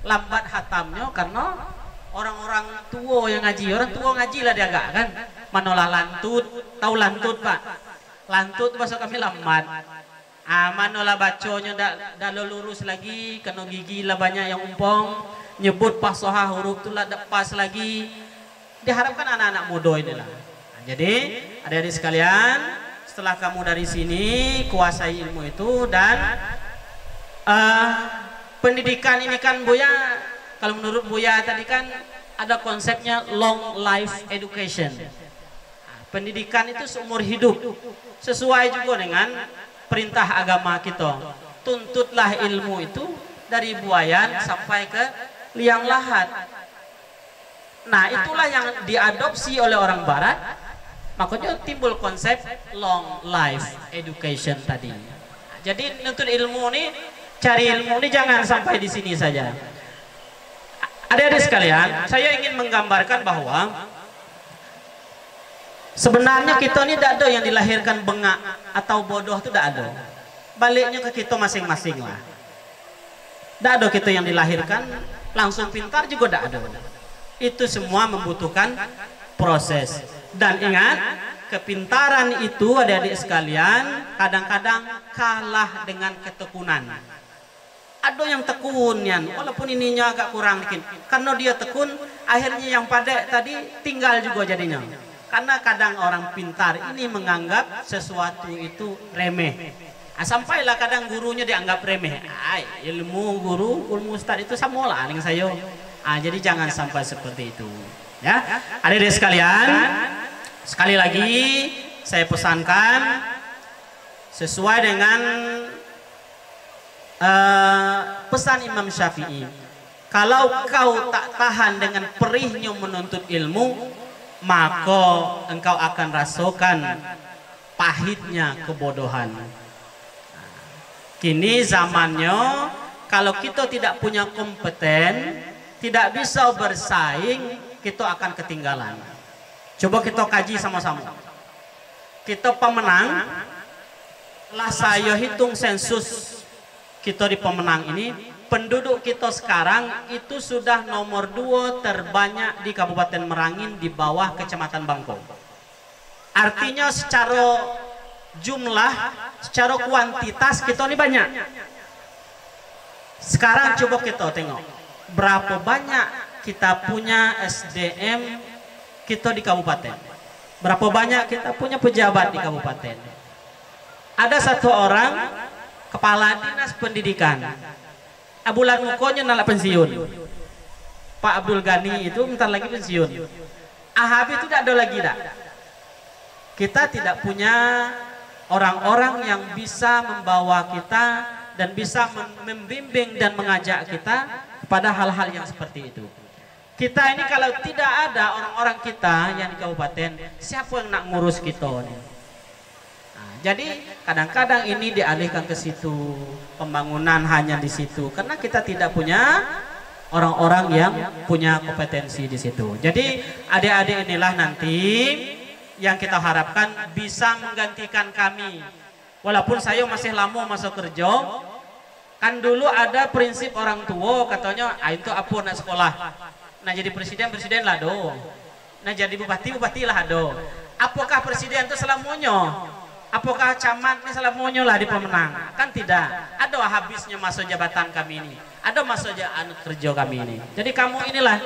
lambat hatamnya karena orang-orang tua yang ngaji, orang tua ngaji lah dia agak kan, manolah lantut, tahu lantut pak, lantut bahasa kami lambat, manolah baconya dah lurus lagi, kena gigi lah banyak yang umpong, nyebut pasoha huruf tu lah pas lagi, diharapkan anak-anak muda ini lah. Nah, jadi adik-adik sekalian, setelah kamu dari sini kuasai ilmu itu dan pendidikan ini kan Buya, kalau menurut Buya tadi kan ada konsepnya long life education. Pendidikan itu seumur hidup, sesuai juga dengan perintah agama kita. Tuntutlah ilmu itu dari buayan sampai ke liang lahat. Nah, itulah yang diadopsi oleh orang barat. Makanya timbul konsep long life education tadi. Jadi nuntut ilmu ini, cari ilmu ini jangan sampai di sini saja. Adik-adik sekalian, saya ingin menggambarkan bahwa sebenarnya kita ini tidak ada yang dilahirkan bengak atau bodoh, itu tidak ada. Baliknya ke kita masing-masing lah. Tidak ada kita yang dilahirkan langsung pintar juga tidak ada. Itu semua membutuhkan proses. Dan ingat, kepintaran itu adik-adik sekalian kadang-kadang kalah dengan ketekunan. Ada yang tekun ya, walaupun ininya agak kurang dikit. Karena dia tekun, akhirnya yang pandai tadi tinggal juga jadinya. Karena kadang orang pintar ini menganggap sesuatu itu remeh. Sampailah kadang gurunya dianggap remeh. Ilmu guru, ilmu ustaz itu sama lah dengan saya. Jadi jangan sampai seperti itu. Ya, adik-adik sekalian, sekali lagi saya pesankan sesuai dengan pesan Imam Syafi'i, kalau kau tak tahan dengan perihnya menuntut ilmu, maka engkau akan rasakan pahitnya kebodohan. Kini zamannya kalau kita tidak punya kompeten, tidak bisa bersaing, kita akan ketinggalan. Coba kita kaji sama-sama. Kita pemenang, lah saya hitung sensus kita di Pemenang ini, penduduk kita sekarang itu sudah nomor 2 terbanyak di Kabupaten Merangin di bawah Kecamatan Bangko. Artinya secara jumlah, secara kuantitas kita ini banyak. Sekarang coba kita tengok berapa banyak kita punya SDM kita di kabupaten, berapa banyak kita punya pejabat di kabupaten. Ada satu orang kepala dinas pendidikan, bulan mukonya nalak pensiun. Pak Abdul Ghani itu bentar lagi pensiun. Ahab itu tidak ada lagi dah. Kita tidak punya orang-orang yang bisa membawa kita dan bisa membimbing dan mengajak kita pada hal-hal yang seperti itu. Kita ini kalau tidak ada orang-orang kita yang di kabupaten, siapa yang nak ngurus kita nih? Jadi kadang-kadang ini dialihkan ke situ, pembangunan hanya di situ, karena kita tidak punya orang-orang yang punya kompetensi di situ. Jadi adik-adik inilah nanti yang kita harapkan bisa menggantikan kami. Walaupun saya masih lama masuk kerja, kan dulu ada prinsip orang tua katanya, itu apa nak sekolah, nah jadi presiden lah do, nah jadi bupati lah do. Apakah presiden itu selamanya? Apakah camat ini selamanya lah di Pemenang? Kan tidak. Ada habisnya masa jabatan kami ini, ada masa kerja kami ini. Jadi kamu inilah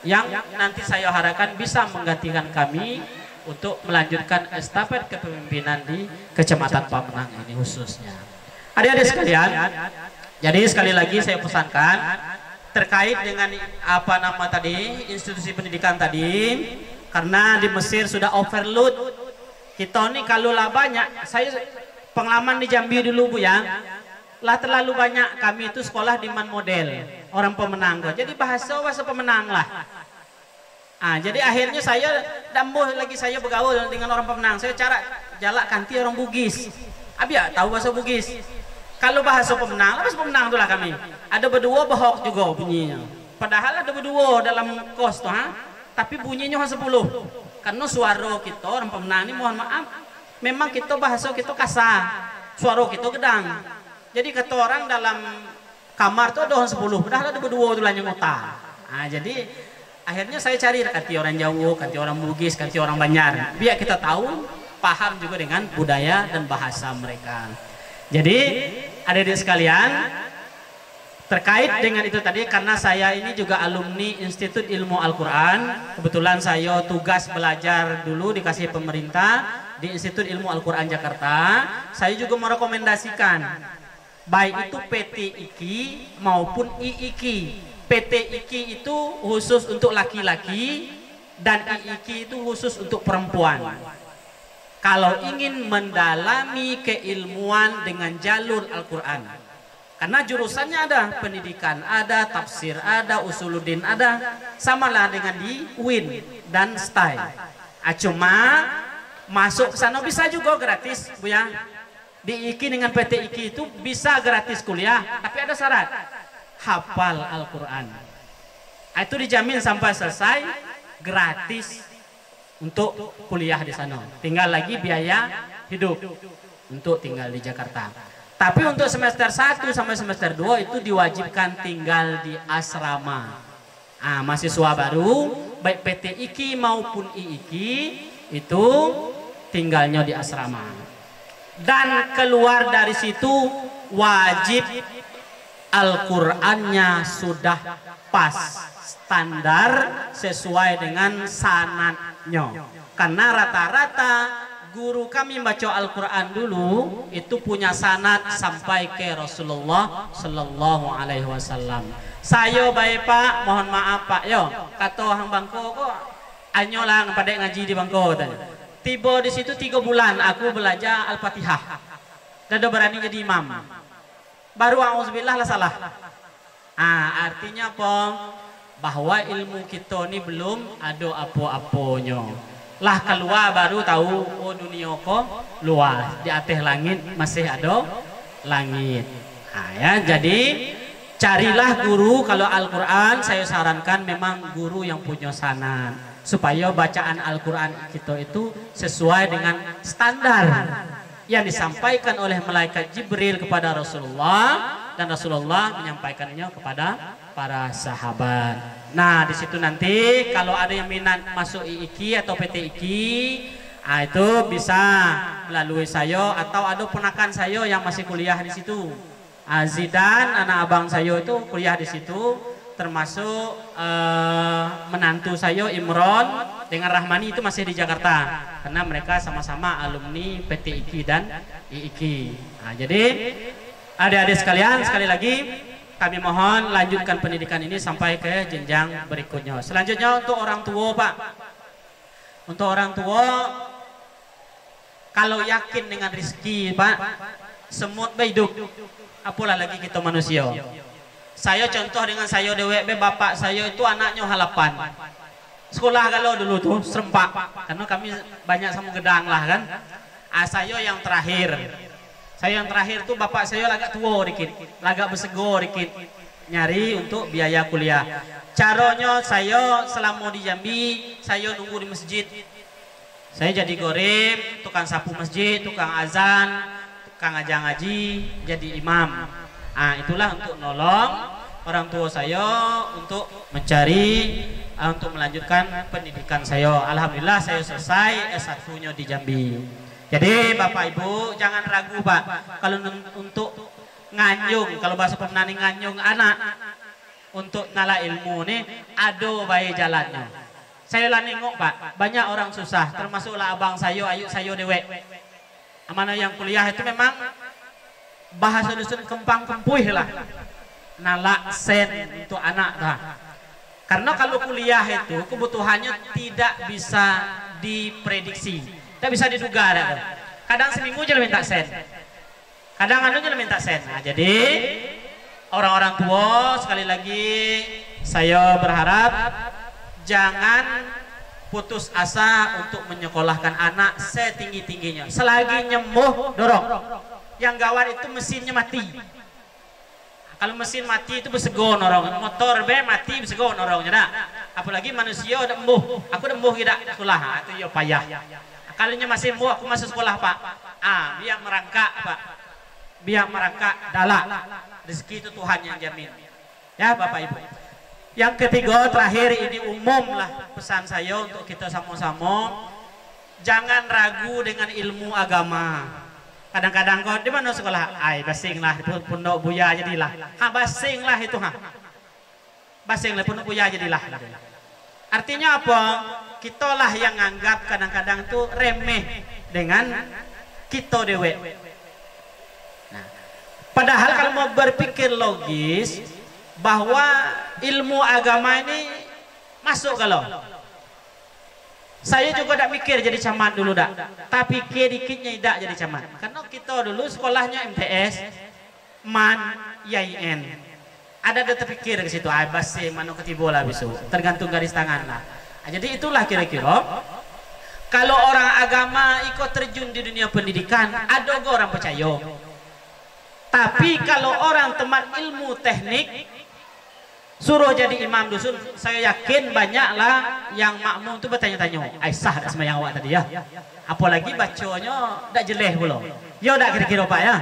yang nanti saya harapkan bisa menggantikan kami untuk melanjutkan estafet kepemimpinan di Kecamatan Pamenang ini khususnya. Adik-adik sekalian, jadi sekali lagi saya pesankan terkait dengan apa nama tadi, institusi pendidikan tadi, karena di Mesir sudah overload. Kita ini kalau lah banyak, saya pengalaman di Jambi dulu Bu ya, lah terlalu banyak kami itu sekolah di man model orang pemenang. Jadi bahasa pemenang lah. Jadi akhirnya saya dambuh lagi saya bergaul dengan orang pemenang. Saya cara jalak kanti orang Bugis. Abi ya tahu bahasa Bugis. Kalau bahasa pemenang itulah kami. Ada berdua bahok juga bunyinya. Padahal ada berdua dalam kos tuh, tapi bunyinya 10. Karena suara kita orang pemenang ini mohon maaf, memang kita bahasa kita kasar, suara kita gedang. Jadi kata orang dalam kamar tuh ada 10, padahal ada berdua tuh yang utah. Jadi akhirnya saya cari kanti orang Jawa, kanti orang Bugis, kanti orang Banjar, biar kita tahu, paham juga dengan budaya dan bahasa mereka. Jadi adik-adik sekalian, terkait dengan itu tadi, karena saya ini juga alumni Institut Ilmu Al-Quran, kebetulan saya tugas belajar dulu dikasih pemerintah di Institut Ilmu Al-Quran Jakarta. Saya juga merekomendasikan baik itu PT IKI maupun IIKI. PT IKI itu khusus untuk laki-laki dan IIKI itu khusus untuk perempuan. Kalau ingin mendalami keilmuan dengan jalur Al-Quran, karena jurusannya ada, pendidikan ada, tafsir ada, usuluddin ada, samalah dengan di UIN dan STAI. Cuma masuk ke sana bisa juga gratis Bu ya. Di IKI dengan PT IKI itu bisa gratis kuliah, tapi ada syarat, hafal Al-Quran. Itu dijamin sampai selesai gratis untuk kuliah di sana. Tinggal lagi biaya hidup untuk tinggal di Jakarta. Tapi untuk semester 1 sampai semester 2 itu diwajibkan tinggal di asrama. Mahasiswa baru baik PT IKI maupun IIKI itu tinggalnya di asrama. Dan keluar dari situ wajib Al-Qur'annya sudah pas standar sesuai dengan sanadnya. Karena rata-rata guru kami baca Al-Quran dulu itu punya sanad sampai ke Rasulullah Sallallahu Alaihi Wasallam. Saya baik Pak, mohon maaf Pak, yo kata orang Bangko kok anyolang pada ngaji di Bangko tadi. Tiba di situ 3 bulan aku belajar Al-Fatihah dan udah berani jadi imam. Baru auzubillah lah salah. Artinya apa? Bahwa ilmu kita ini belum ada apa-apanya. Lah keluar baru tahu, oh dunia kok luas, di atas langit masih ada langit. Jadi carilah guru. Kalau Al-Quran saya sarankan memang guru yang punya sanad, supaya bacaan Al-Quran kita itu sesuai dengan standar yang disampaikan oleh malaikat Jibril kepada Rasulullah, dan Rasulullah menyampaikannya kepada para sahabat. Nah di situ nanti kalau ada yang minat masuk IIKI atau PT IKI, itu bisa melalui saya atau ada ponakan saya yang masih kuliah di situ. Zidan, anak abang saya itu kuliah di situ, termasuk menantu saya Imron dengan Rahmani itu masih di Jakarta, karena mereka sama-sama alumni PT IKI dan IIKI. Jadi adik-adik sekalian, sekali lagi kami mohon lanjutkan pendidikan ini sampai ke jenjang berikutnya. Selanjutnya untuk orang tua Pak, untuk orang tua kalau yakin dengan rezeki Pak, semut hidup, apalah lagi kita manusia. Saya contoh dengan saya dewek, bapak saya itu anaknya halapan. Sekolah kalau dulu tuh serempak, karena kami banyak sama gedang lah kan. Saya yang terakhir. Saya yang terakhir tuh bapak saya agak tua dikit, agak bersego dikit, nyari untuk biaya kuliah. Caranya saya selama di Jambi, saya nunggu di masjid. Saya jadi gorem, tukang sapu masjid, tukang azan, tukang ngajar ngaji, jadi imam. Itulah untuk nolong orang tua saya untuk mencari, untuk melanjutkan pendidikan saya. Alhamdulillah saya selesai S1-nya di Jambi. Jadi Bapak Ibu jangan ragu Pak, kalau untuk nganyung, kalau bahasa pemenani nganyung anak untuk nala ilmu nih ado baik jalannya. Saya lah nengok Pak, banyak orang susah, termasuklah abang saya, ayu saya dewek. Mana yang kuliah itu memang bahasa dusun kempang kempuih lah, nala sen untuk anak dah. Karena kalau kuliah itu kebutuhannya tidak bisa diprediksi, tidak bisa diduga. Kadang seminggu aja minta sen, kadang anunya minta sen. Nah, jadi orang-orang tua sekali lagi saya berharap jangan putus asa untuk menyekolahkan anak setinggi-tingginya. Selagi nyemuh dorong. Yang gawat itu mesinnya mati. Kalau mesin mati itu bersegon orang, motor be mati bersegon orangnya dah. Apalagi manusia udah embuh, aku udah embuh tidak sekolah, itu ya payah. Kalinya masih embuh, aku masuk sekolah Pak. Biar merangkak Pak, biar merangkak dalak. Rezeki itu Tuhan yang jamin. Ya Bapak Ibu. Yang ketiga terakhir ini umum lah pesan saya untuk kita sama-sama, jangan ragu dengan ilmu agama. Kadang-kadang kau di mana sekolah? Basing lah di pondok buya jadilah. Basing lah itu basing lah pondok buya jadilah. Artinya apa? Kita lah yang anggap kadang-kadang itu remeh dengan kita dewe. Nah, padahal kalau mau berpikir logis bahwa ilmu agama ini masuk kalau. Saya juga tidak mikir jadi camat dulu dak, tapi dikitnya tidak jadi camat. Karena kita dulu sekolahnya MTS, MAN, YIN. Ada terpikir ke situ, basi mano ketibo lah bisu, tergantung garis tangan lah. Jadi itulah kira-kira. Kalau orang agama ikut terjun di dunia pendidikan, ada orang percaya. Tapi kalau orang teman ilmu teknik, suruh jadi imam dusun, saya yakin banyaklah yang makmum itu bertanya-tanya, Aisyah dah sembahyang awak tadi ya. Apalagi bacanya tak jeleh pula. Ya tak kira-kira Pak ya.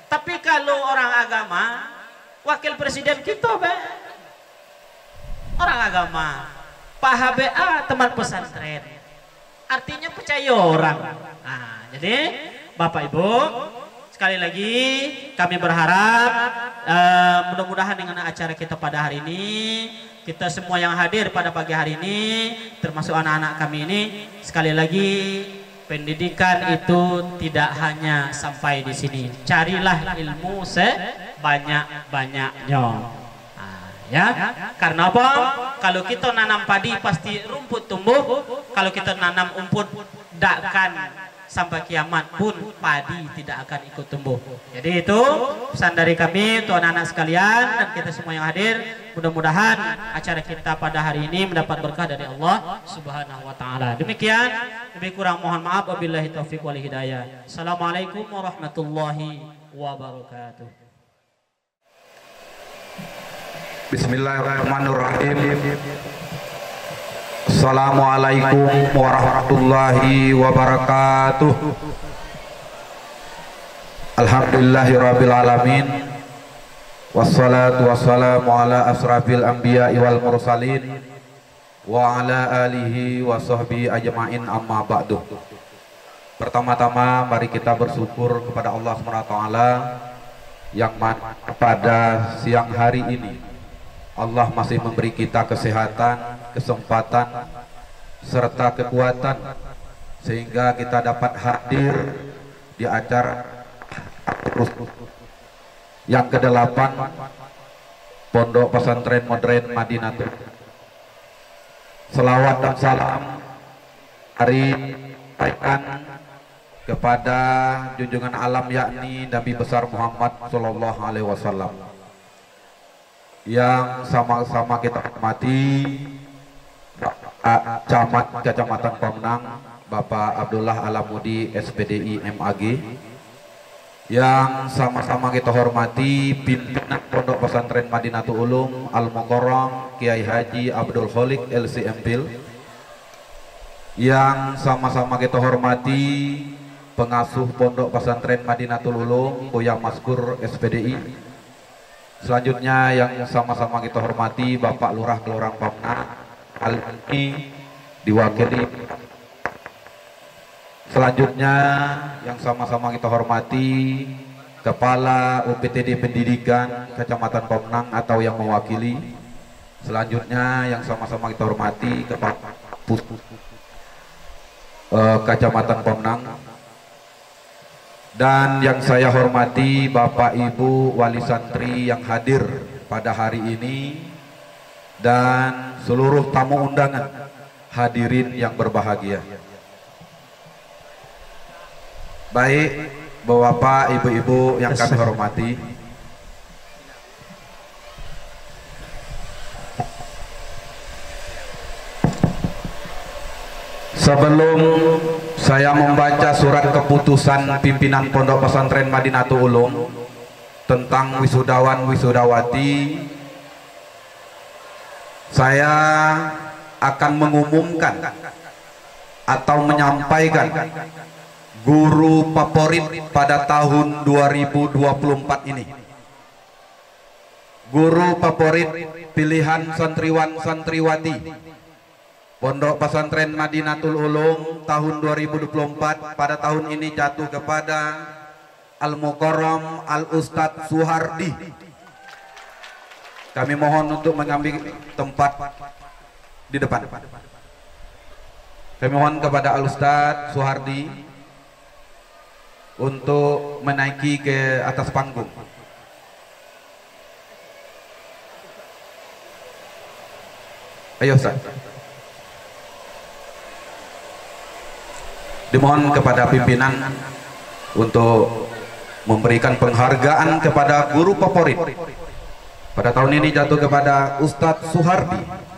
Tapi kalau orang agama, wakil presiden kita orang agama, Pak HBA teman pesantren. Artinya percaya orang. Nah, jadi Bapak Ibu sekali lagi kami berharap mudah-mudahan dengan acara kita pada hari ini, kita semua yang hadir pada pagi hari ini, termasuk anak-anak kami ini, sekali lagi pendidikan itu tidak hanya sampai di sini. Carilah ilmu sebanyak-banyaknya. Ya, karena apa? Kalau kita nanam padi pasti rumput tumbuh. Kalau kita nanam umput, dakkan sampai kiamat pun padi tidak akan ikut tumbuh. Jadi itu pesan dari kami untuk anak-anak sekalian dan kita semua yang hadir. Mudah-mudahan acara kita pada hari ini mendapat berkah dari Allah Subhanahu wa taala. Demikian, lebih kurang mohon maaf, wabillahi taufik wal hidayah. Assalamualaikum warahmatullahi wabarakatuh. Bismillahirrahmanirrahim. Assalamualaikum warahmatullahi wabarakatuh. Alhamdulillahirabbil alamin. Wassalatu wassalamu ala asrafil anbiya'i wal mursalin wa ala alihi wa sahbihi ajma'in, amma ba'du. Pertama-tama mari kita bersyukur kepada Allah SWT yang pada siang hari ini Allah masih memberi kita kesehatan, kesempatan, serta kekuatan sehingga kita dapat hadir di acara yang ke-8 Pondok Pesantren Modern Madinatul. Selawat dan salam mari sampaikan kepada junjungan alam yakni Nabi besar Muhammad sallallahu alaihi wasallam. Yang sama-sama kita hormati Camat Kecamatan Pemenang Bapak Abdullah Alamudi SPDI MAG, yang sama-sama kita hormati pimpinan Pondok Pesantren Madinatul Ulum Al Mukarram Kiai Haji Abdul Kholik LCMPIL, yang sama-sama kita hormati pengasuh Pondok Pesantren Madinatul Ulum Buya Maskur SPDI. Selanjutnya yang sama-sama kita hormati Bapak Lurah Kelurahan Pemenang, kali ini diwakili Selanjutnya yang sama-sama kita hormati Kepala UPTD Pendidikan Kecamatan Pemenang atau yang mewakili. Selanjutnya yang sama-sama kita hormati Kepala Kecamatan Pemenang. Dan yang saya hormati Bapak Ibu Wali Santri yang hadir pada hari ini dan seluruh tamu undangan, hadirin yang berbahagia. Baik, Bapak, Ibu-ibu yang kami hormati, sebelum saya membaca surat keputusan pimpinan Pondok Pesantren Madinatul Ulum tentang wisudawan wisudawati, saya akan mengumumkan atau menyampaikan guru favorit pada tahun 2024 ini. Guru favorit pilihan santriwan santriwati Pondok Pesantren Madinatul Ulum tahun 2024 pada tahun ini jatuh kepada Al-Mukarram Al-Ustadz Suhardi. Kami mohon untuk mengambil tempat di depan. Kami mohon kepada Al-Ustadz Suhardi untuk menaiki ke atas panggung. Ayo Ustaz. Dimohon kepada pimpinan untuk memberikan penghargaan kepada guru favorit. Pada tahun ini jatuh kepada Ustadz Suhardi.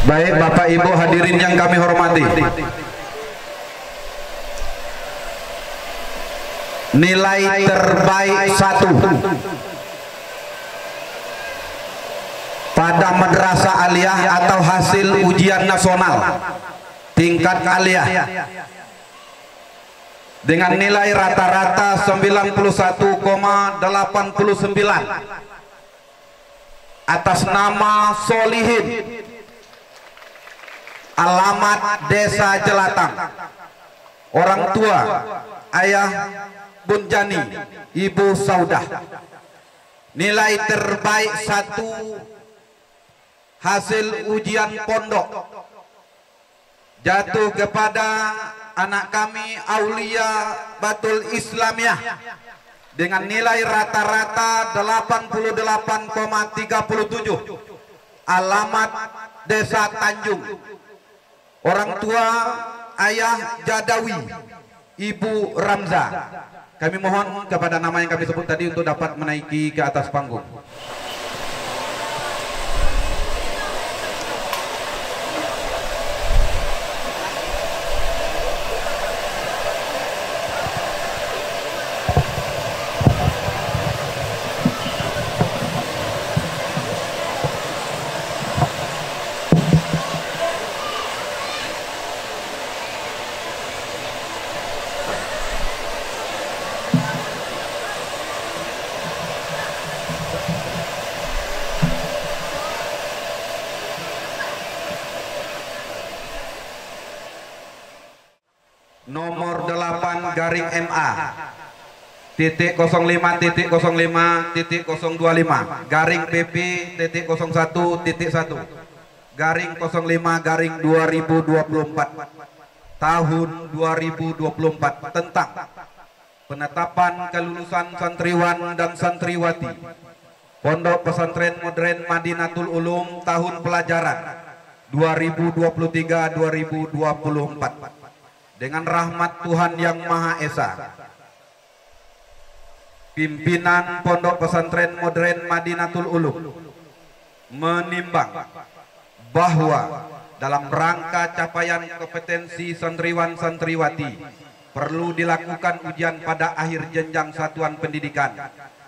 Baik Bapak Ibu hadirin yang kami hormati, nilai terbaik 1 pada madrasah aliyah atau hasil ujian nasional tingkat aliyah dengan nilai rata-rata 91,89 atas nama Solihin, alamat Desa Jelatang, orang tua Ayah Bunjani, Ibu Saudah. Nilai terbaik 1 hasil ujian pondok jatuh kepada anak kami Aulia Batul Islamiyah dengan nilai rata-rata 88,37, alamat Desa Tanjung, orang tua Ayah Jadawi, Ibu Ramza. Kami mohon kepada nama yang kami sebut tadi untuk dapat menaiki ke atas panggung. Nomor 8 garing MA titik 05.05.025 garing PP titik 01.1 garing 05 garing 2024 tahun 2024 tentang penetapan kelulusan santriwan dan santriwati Pondok Pesantren Modern Madinatul Ulum tahun pelajaran 2023-2024 dengan rahmat Tuhan Yang Maha Esa. Pimpinan Pondok Pesantren Modern Madinatul Ulum menimbang bahwa dalam rangka capaian kompetensi santriwan santriwati perlu dilakukan ujian pada akhir jenjang satuan pendidikan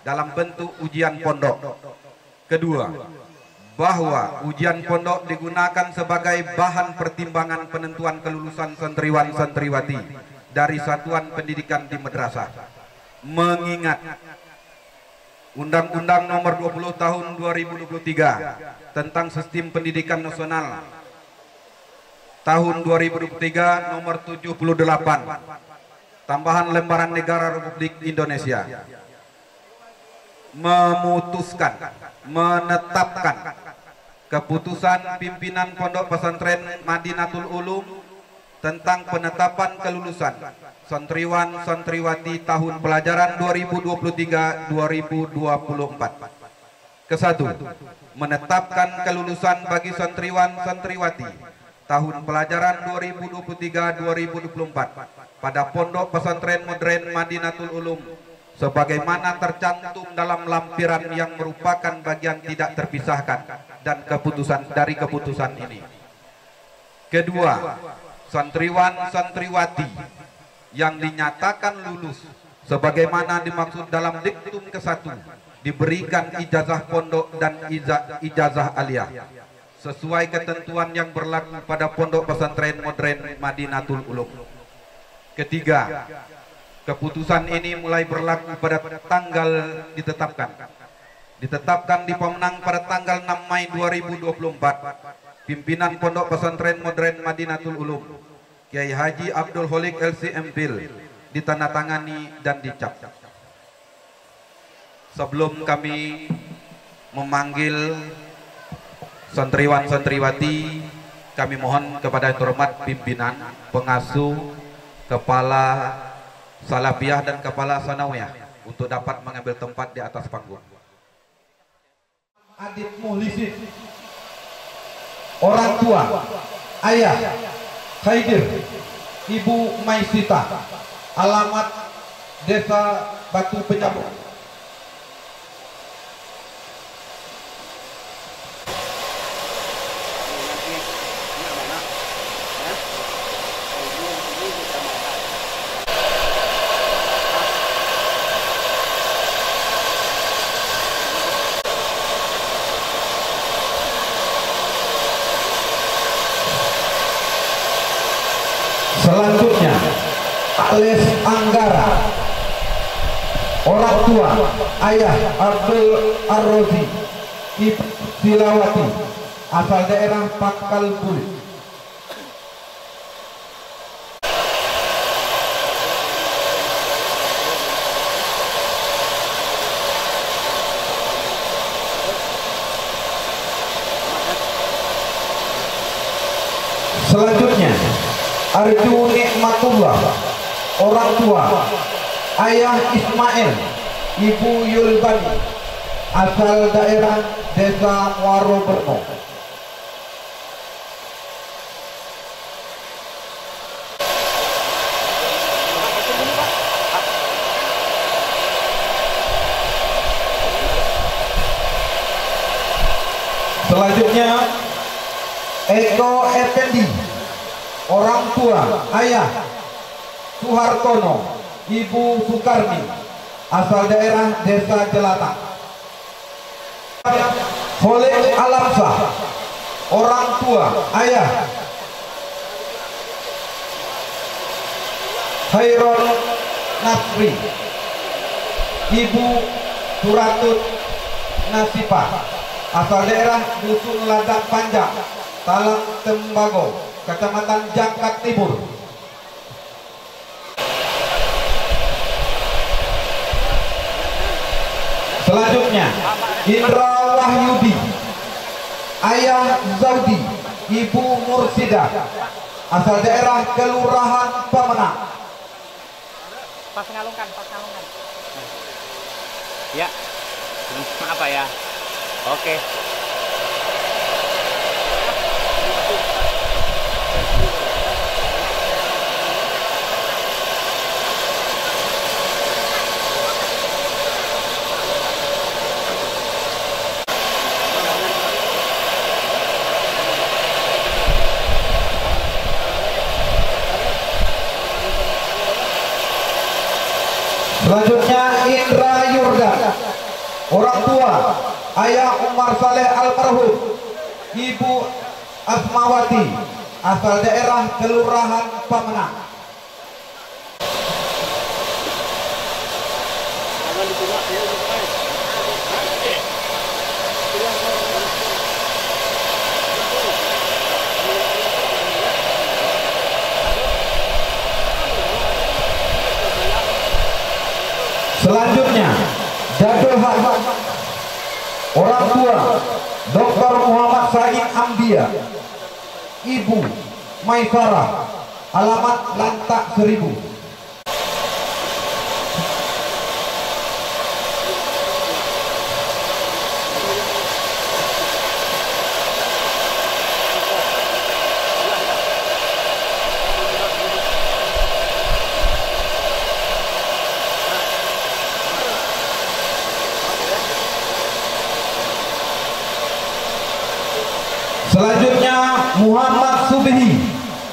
dalam bentuk ujian pondok. Kedua, bahwa ujian pondok digunakan sebagai bahan pertimbangan penentuan kelulusan santriwan santriwati dari satuan pendidikan di madrasah, mengingat Undang-Undang Nomor 20 Tahun 2023 tentang Sistem Pendidikan Nasional Tahun 2023 Nomor 78 Tambahan Lembaran Negara Republik Indonesia memutuskan, menetapkan keputusan pimpinan Pondok Pesantren Madinatul Ulum tentang penetapan kelulusan santriwan santriwati tahun pelajaran 2023-2024. Kesatu, menetapkan kelulusan bagi santriwan santriwati tahun pelajaran 2023-2024 pada Pondok Pesantren Modern Madinatul Ulum sebagaimana tercantum dalam lampiran yang merupakan bagian tidak terpisahkan dan keputusan dari keputusan ini. Kedua, santriwan santriwati yang dinyatakan lulus sebagaimana dimaksud dalam diktum ke-1 diberikan ijazah pondok dan ijazah aliyah sesuai ketentuan yang berlaku pada Pondok Pesantren Modern Madinatul Ulum. Ketiga, keputusan ini mulai berlaku pada tanggal ditetapkan di Pemenang pada tanggal 6 Mei 2024. Pimpinan Pondok Pesantren Modern Madinatul Ulum Kiai Haji Abdul Holik LC Empil ditandatangani dan dicap. Sebelum kami memanggil santriwan santriwati, kami mohon kepada yang terhormat pimpinan, pengasuh, kepala Salafiyah dan kepala Sanawiyah untuk dapat mengambil tempat di atas panggung. Adit Muhlisin, orang tua, ayah Khaidir, ibu Maisita, alamat Desa Batu Penyambung. Selanjutnya Ales Anggara, orang tua, ayah Abdul Arrozi, ibu Silawati, asal daerah Pangkal Bulik. Selanjutnya Arju Nikmatullah, orang tua, ayah Ismail, ibu Yulbani, asal daerah Desa Muaro Berno. Selanjutnya Eko Effendi, orang tua, ayah Suhartono, ibu Sukarni, asal daerah Desa Jelatang. Khalid Alamsa, orang tua, ayah Khairul Nasri, ibu Suratut Nasipah, asal daerah Dusun Ladang Panjang, Talang Tembago, Kecamatan Jangkat Timur. Selanjutnya Indra Wahyudi, ayah Zaudi, ibu Mursida, asal daerah Kelurahan Pemenang. Pas ngalungkan. Ya, apa ya? Oke. Selanjutnya Indra Yurda, orang tua, Ayah Umar Saleh almarhum, Ibu Asmawati, asal daerah Kelurahan Pamenang. Selanjutnya, Jadul Hak, orang tua Dr. Muhammad Said Ambia, Ibu Maisarah, alamat Lantak 1000. Selanjutnya Muhammad Subhi,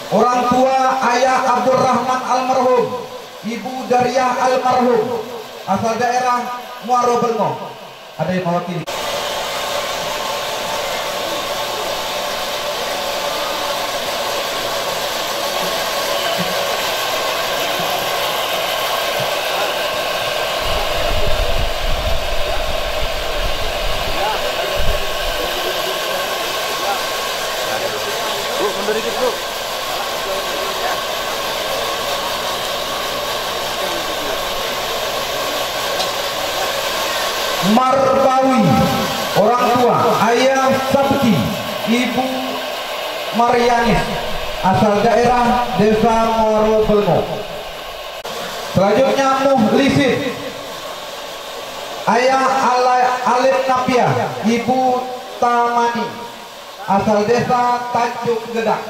orang tua Ayah Abdurrahman almarhum, Ibu Dariah almarhum, asal daerah Muaro Belmo. Ada yang mewakili. Marbawi, orang tua Ayah Sabti, Ibu Marianis, asal daerah Desa Muaro Belmo. Selanjutnya Muhlisin, Ayah Alif Napia, Ibu Tamani, asal Desa Tanjung Gedang.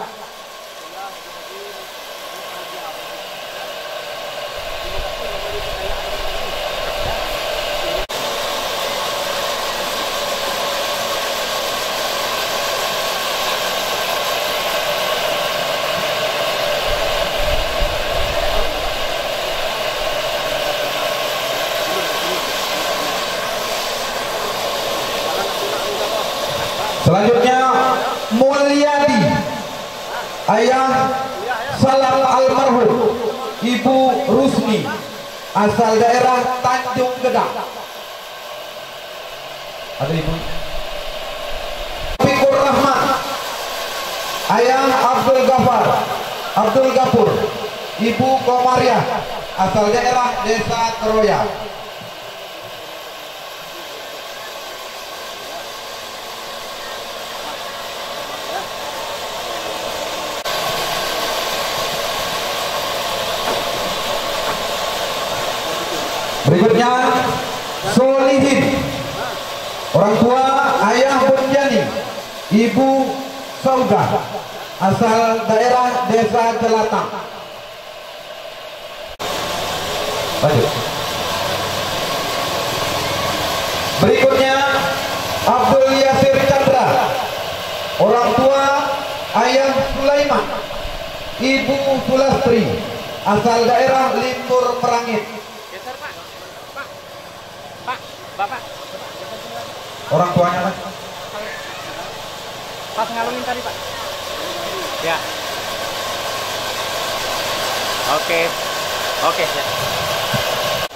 Selanjutnya Mulyadi, Ayah Salam almarhum, Ibu Rusni, asal daerah Tanjung Gedang. Ada Ibu Fikur Rahman, Ayah Abdul Gafur, Ibu Komariah, asal daerah Desa Keroya. Berikutnya Solihin, orang tua Ayah Bunjani, Ibu Saudah, asal daerah Desa Jelatang. Lanjut. Berikutnya Abdul Yasir Chandra, orang tua Ayah Sulaiman, Ibu Sulastri, asal daerah Limbur Merangit. Bapak, Orang tuanya Mas? Pas ngalungin tadi Pak. Ya. Oke. Ya.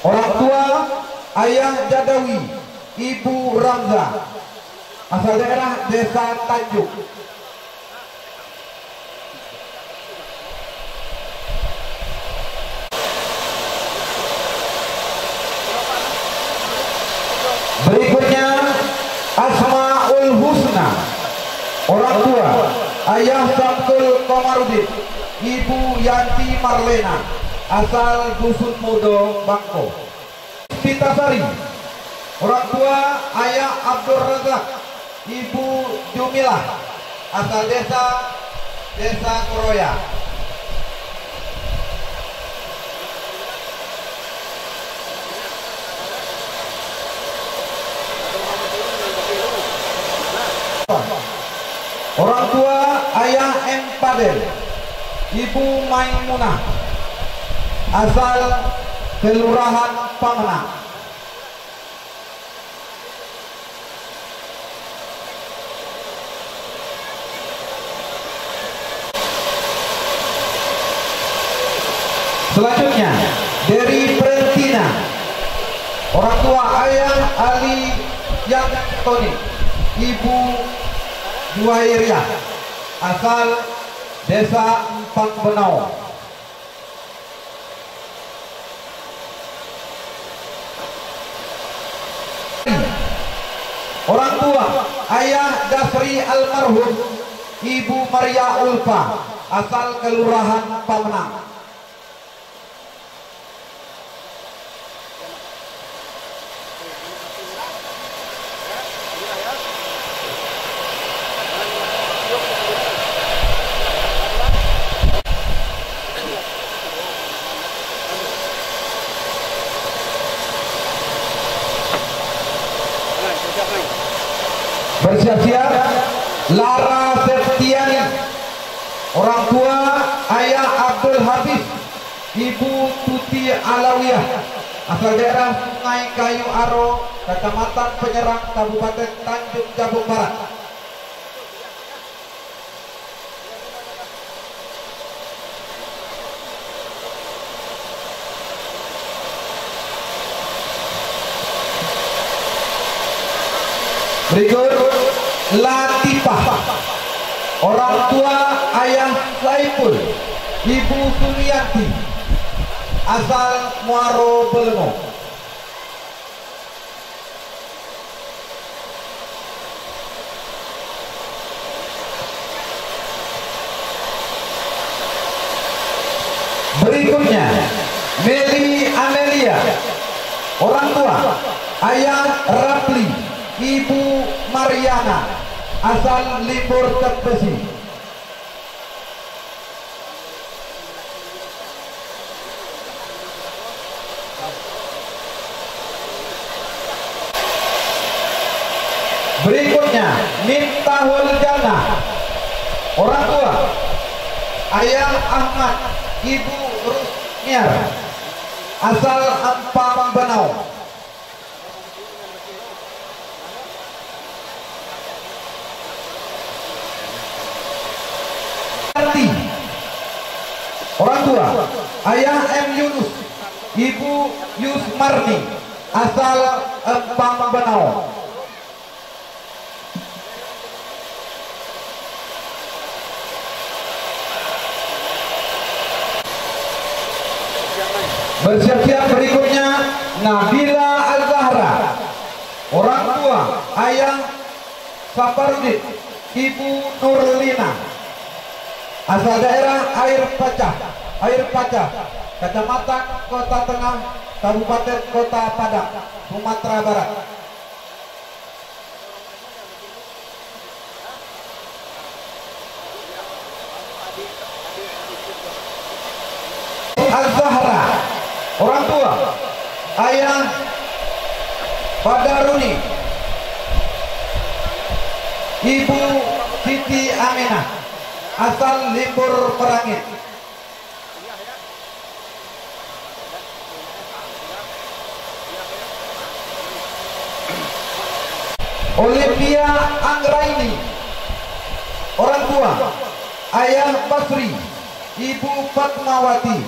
Orang tua Ayah Jadawi, Ibu Ramza, asal daerah Desa Tanjung. Berikutnya Asmaul Husna, orang tua Ayah Sabtul Komarudin, Ibu Yanti Marlena, asal Dusun Mudo, Bangko. Pitasari, orang tua Ayah Abdul Razak, Ibu Jumilah, asal Desa Keroya. Orang tua Ayah M. Padel, Ibu Maimunah, asal Kelurahan Pamenang. Selanjutnya dari Prentina, orang tua ayah Ali Yantoni, ibu Juwairiyah, asal desa Empang Benau. Orang tua ayah Dasri almarhum, ibu Maria Ulfa, asal kelurahan Pamenang. Bersiap-siap Lara Septiani, orang tua ayah Abdul Hafiz, ibu Tuti Alawiyah, asal daerah Sungai Kayu Aro, Kecamatan Penyerang, Kabupaten Tanjung Jabung Barat. Berikut Latifah, orang tua ayah Saiful, ibu Sumiyanti, asal Muaro Belemo. Berikutnya Meli Amelia, orang tua ayah Rapli, ibu Mariana, asal Libur Tepesi. Berikutnya Miftahul Jannah, orang tua ayah Ahmad, ibu Rusniar, asal Empang Benau. Orang tua ayah M Yunus, ibu Yusmarni, asal Empang Benau. Bersiap-siap berikutnya Nabila Al-Zahra, orang tua ayah Saparudin, ibu Nurlina, asal daerah Air Pacah, Kecamatan Kota Tengah, Kabupaten Kota Padang, Sumatera Barat. Al-Zahra, orang tua ayah Badaruni, ibu Siti Aminah, asal Limbur Merangit. Olivia Anggraini, orang tua ayah Basri, ibu Fatmawati,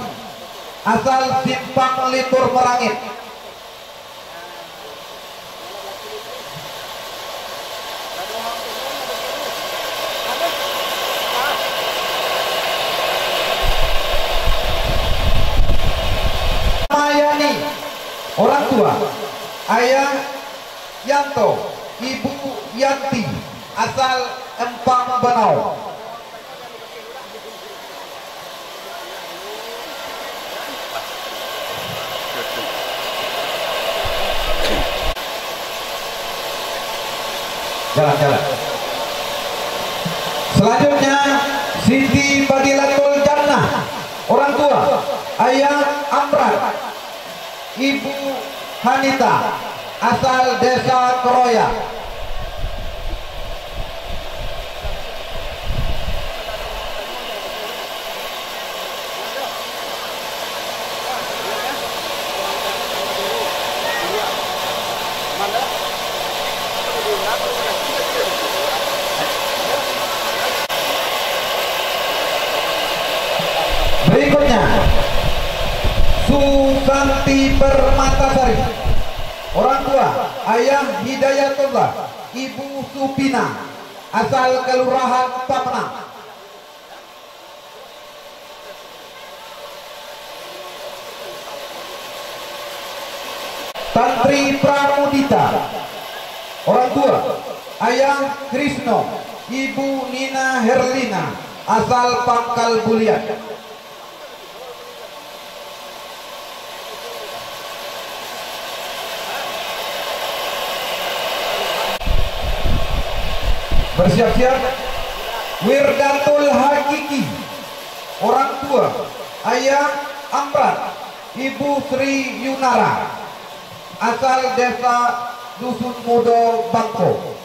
asal Simpang Limbur Merangit. Mayani, orang tua ayah Yanto, ibu Yanti, asal Empang Benau. Jalan. Selanjutnya Siti Badilatul Jannah, orang tua ayah Amran, ibu Hanita, asal desa Keroya. Berikutnya Sulanti Permatasari. Orang tua Ayah Hidayatullah, Ibu Supina, asal Kelurahan Pamenang. Tantri Pramudita. Orang tua Ayah Krisno, Ibu Nina Herlina, asal Pangkal Bulian. Bersiap-siap. Wirdatul Hakiki. Orang tua Ayah Amran, Ibu Sri Yunara, asal desa Dusun Mudo, Bangko.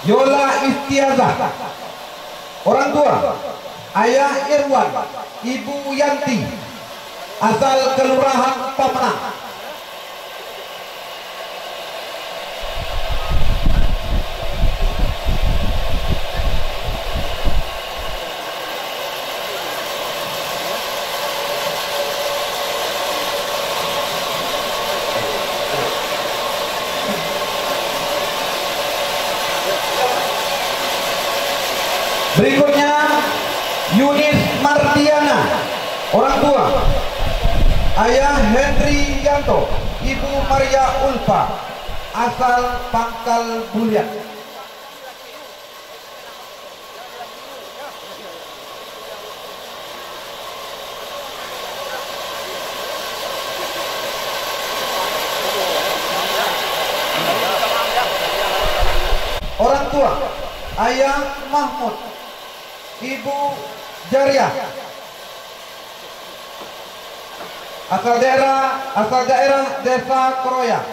Yola Istiazah. Orang tua Ayah Irwan, Ibu Yanti, asal Kelurahan Pamenang. Berikutnya Yunis Mardiana. Orang tua Ayah Henry Yanto, Ibu Maria Ulfa, asal Pangkal Bulian. Orang tua Ayah Mahmud, Ibu Jariah, asal daerah Desa Kroya.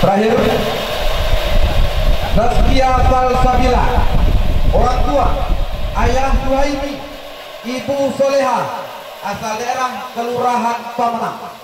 Terakhir Saskia Salsabila. Orang tua Ayah Suhaimi, Ibu Soleha, asal daerah Kelurahan Pamenang.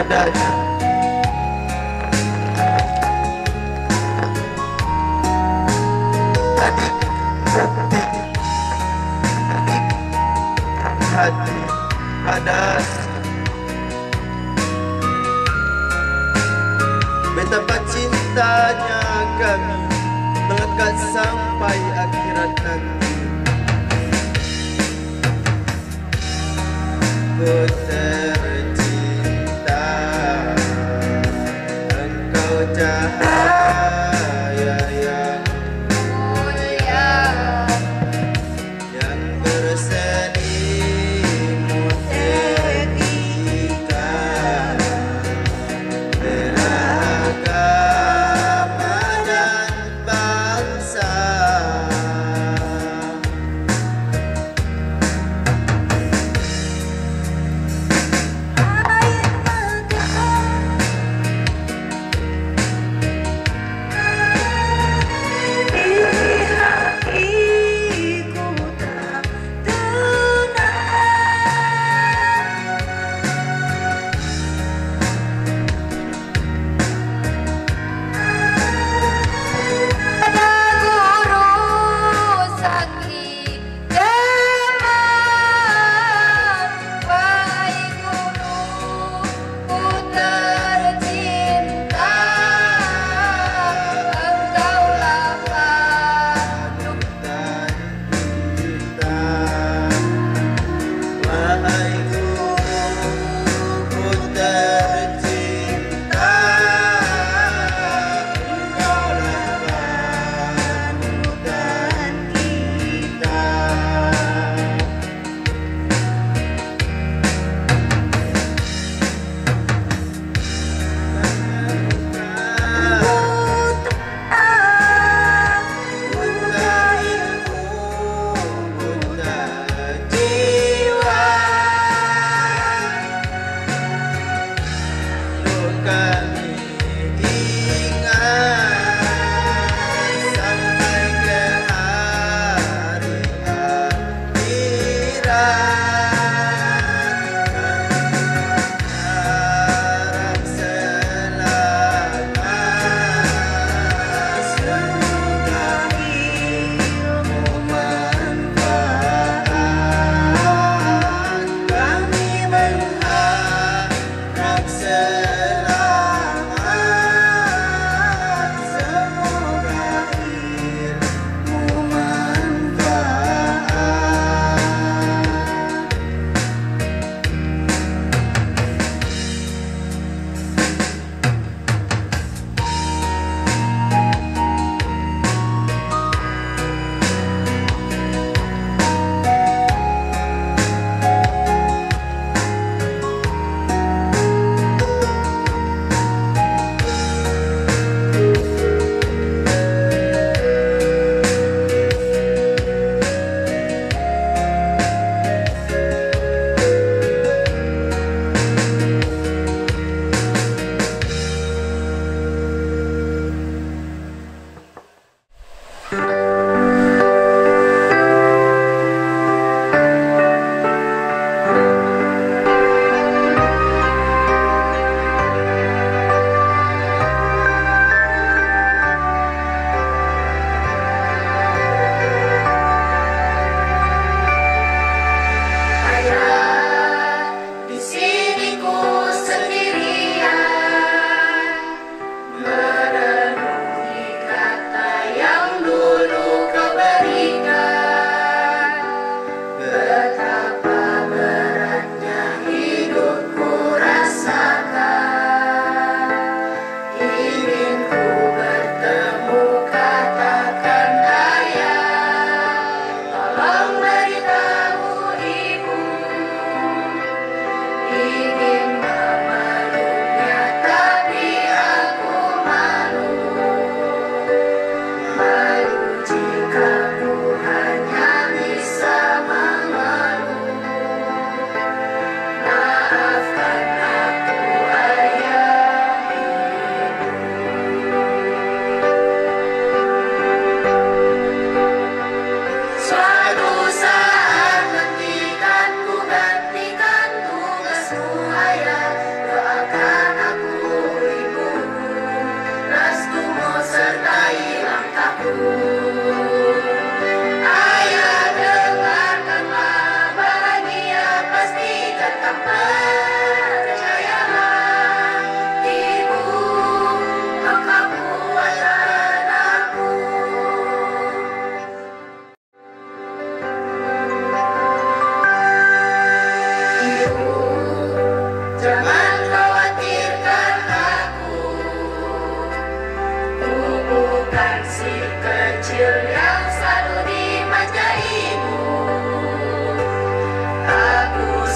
padanya. Adik-adik hati padanya. Betapa cintanya kami melekat sampai akhirat nanti. Ku tercinta, engkau cahaya yang mulia, yang berselimut etika, merah agama dan bangsa.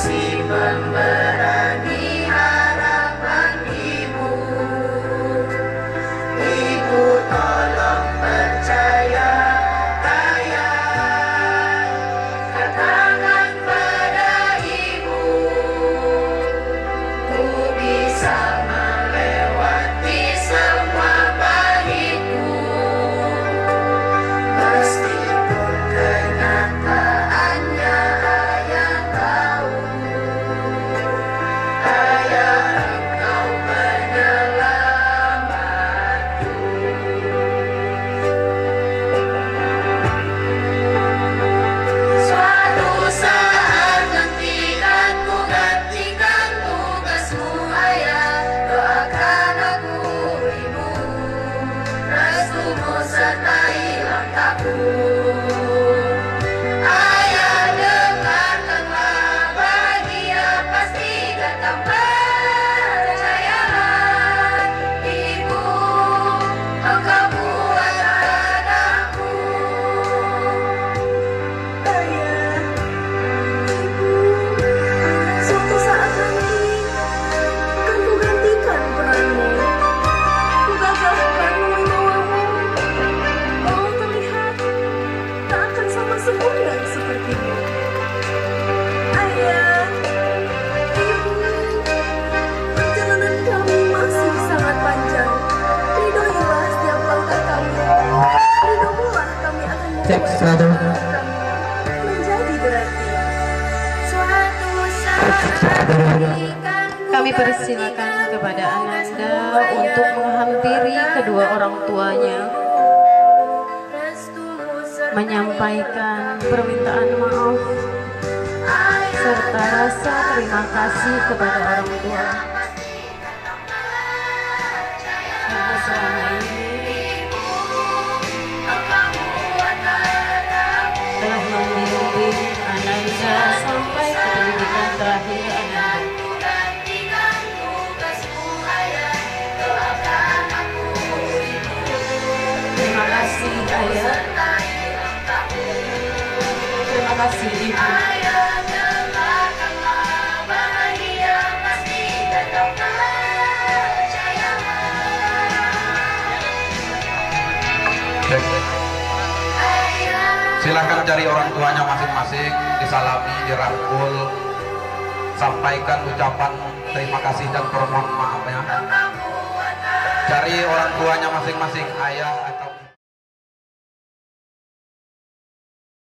kasih pemberani harapan ibu. Ibu tolong percaya ayah, katakan pada ibu, ku bisa melewati semua pahitku. Meskipun kenyataannya ayah tahu, ayah engkau penyelamatku. Suatu saat nanti kan ku gantikan tugasmu ayah, doakan aku ibu, restumu sertai langkahku. Ayah dengarkanlah, bahagia pasti datang, percayalah. Ibu, engkau buat anakku. Ayah, ibu, suatu saat nanti akan ku gantikan peranmu, ku gagahkan wibawamu. Oh, terlihat tak akan sama sempurna sepertimu. Ayah, ibu, perjalanan kami masih sangat panjang. Ridhoilah setiap langkah kami. Ridhoilah kami akan membuat kami menjadi berarti. Suatu saat Kami persilakan kepada Ananda untuk menghampiri kedua orang tuanya, menyampaikan permintaan maaf serta rasa terima kasih kepada orang tua. Ibu selama ini telah membimbing Ananda sampai ke pendidikan terakhir Ananda. Terima kasih ayah. Terima kasih ibu. Silakan cari orang tuanya masing-masing, disalami, dirangkul, sampaikan ucapan terima kasih dan permohonan maafnya. Cari orang tuanya masing-masing, ayah.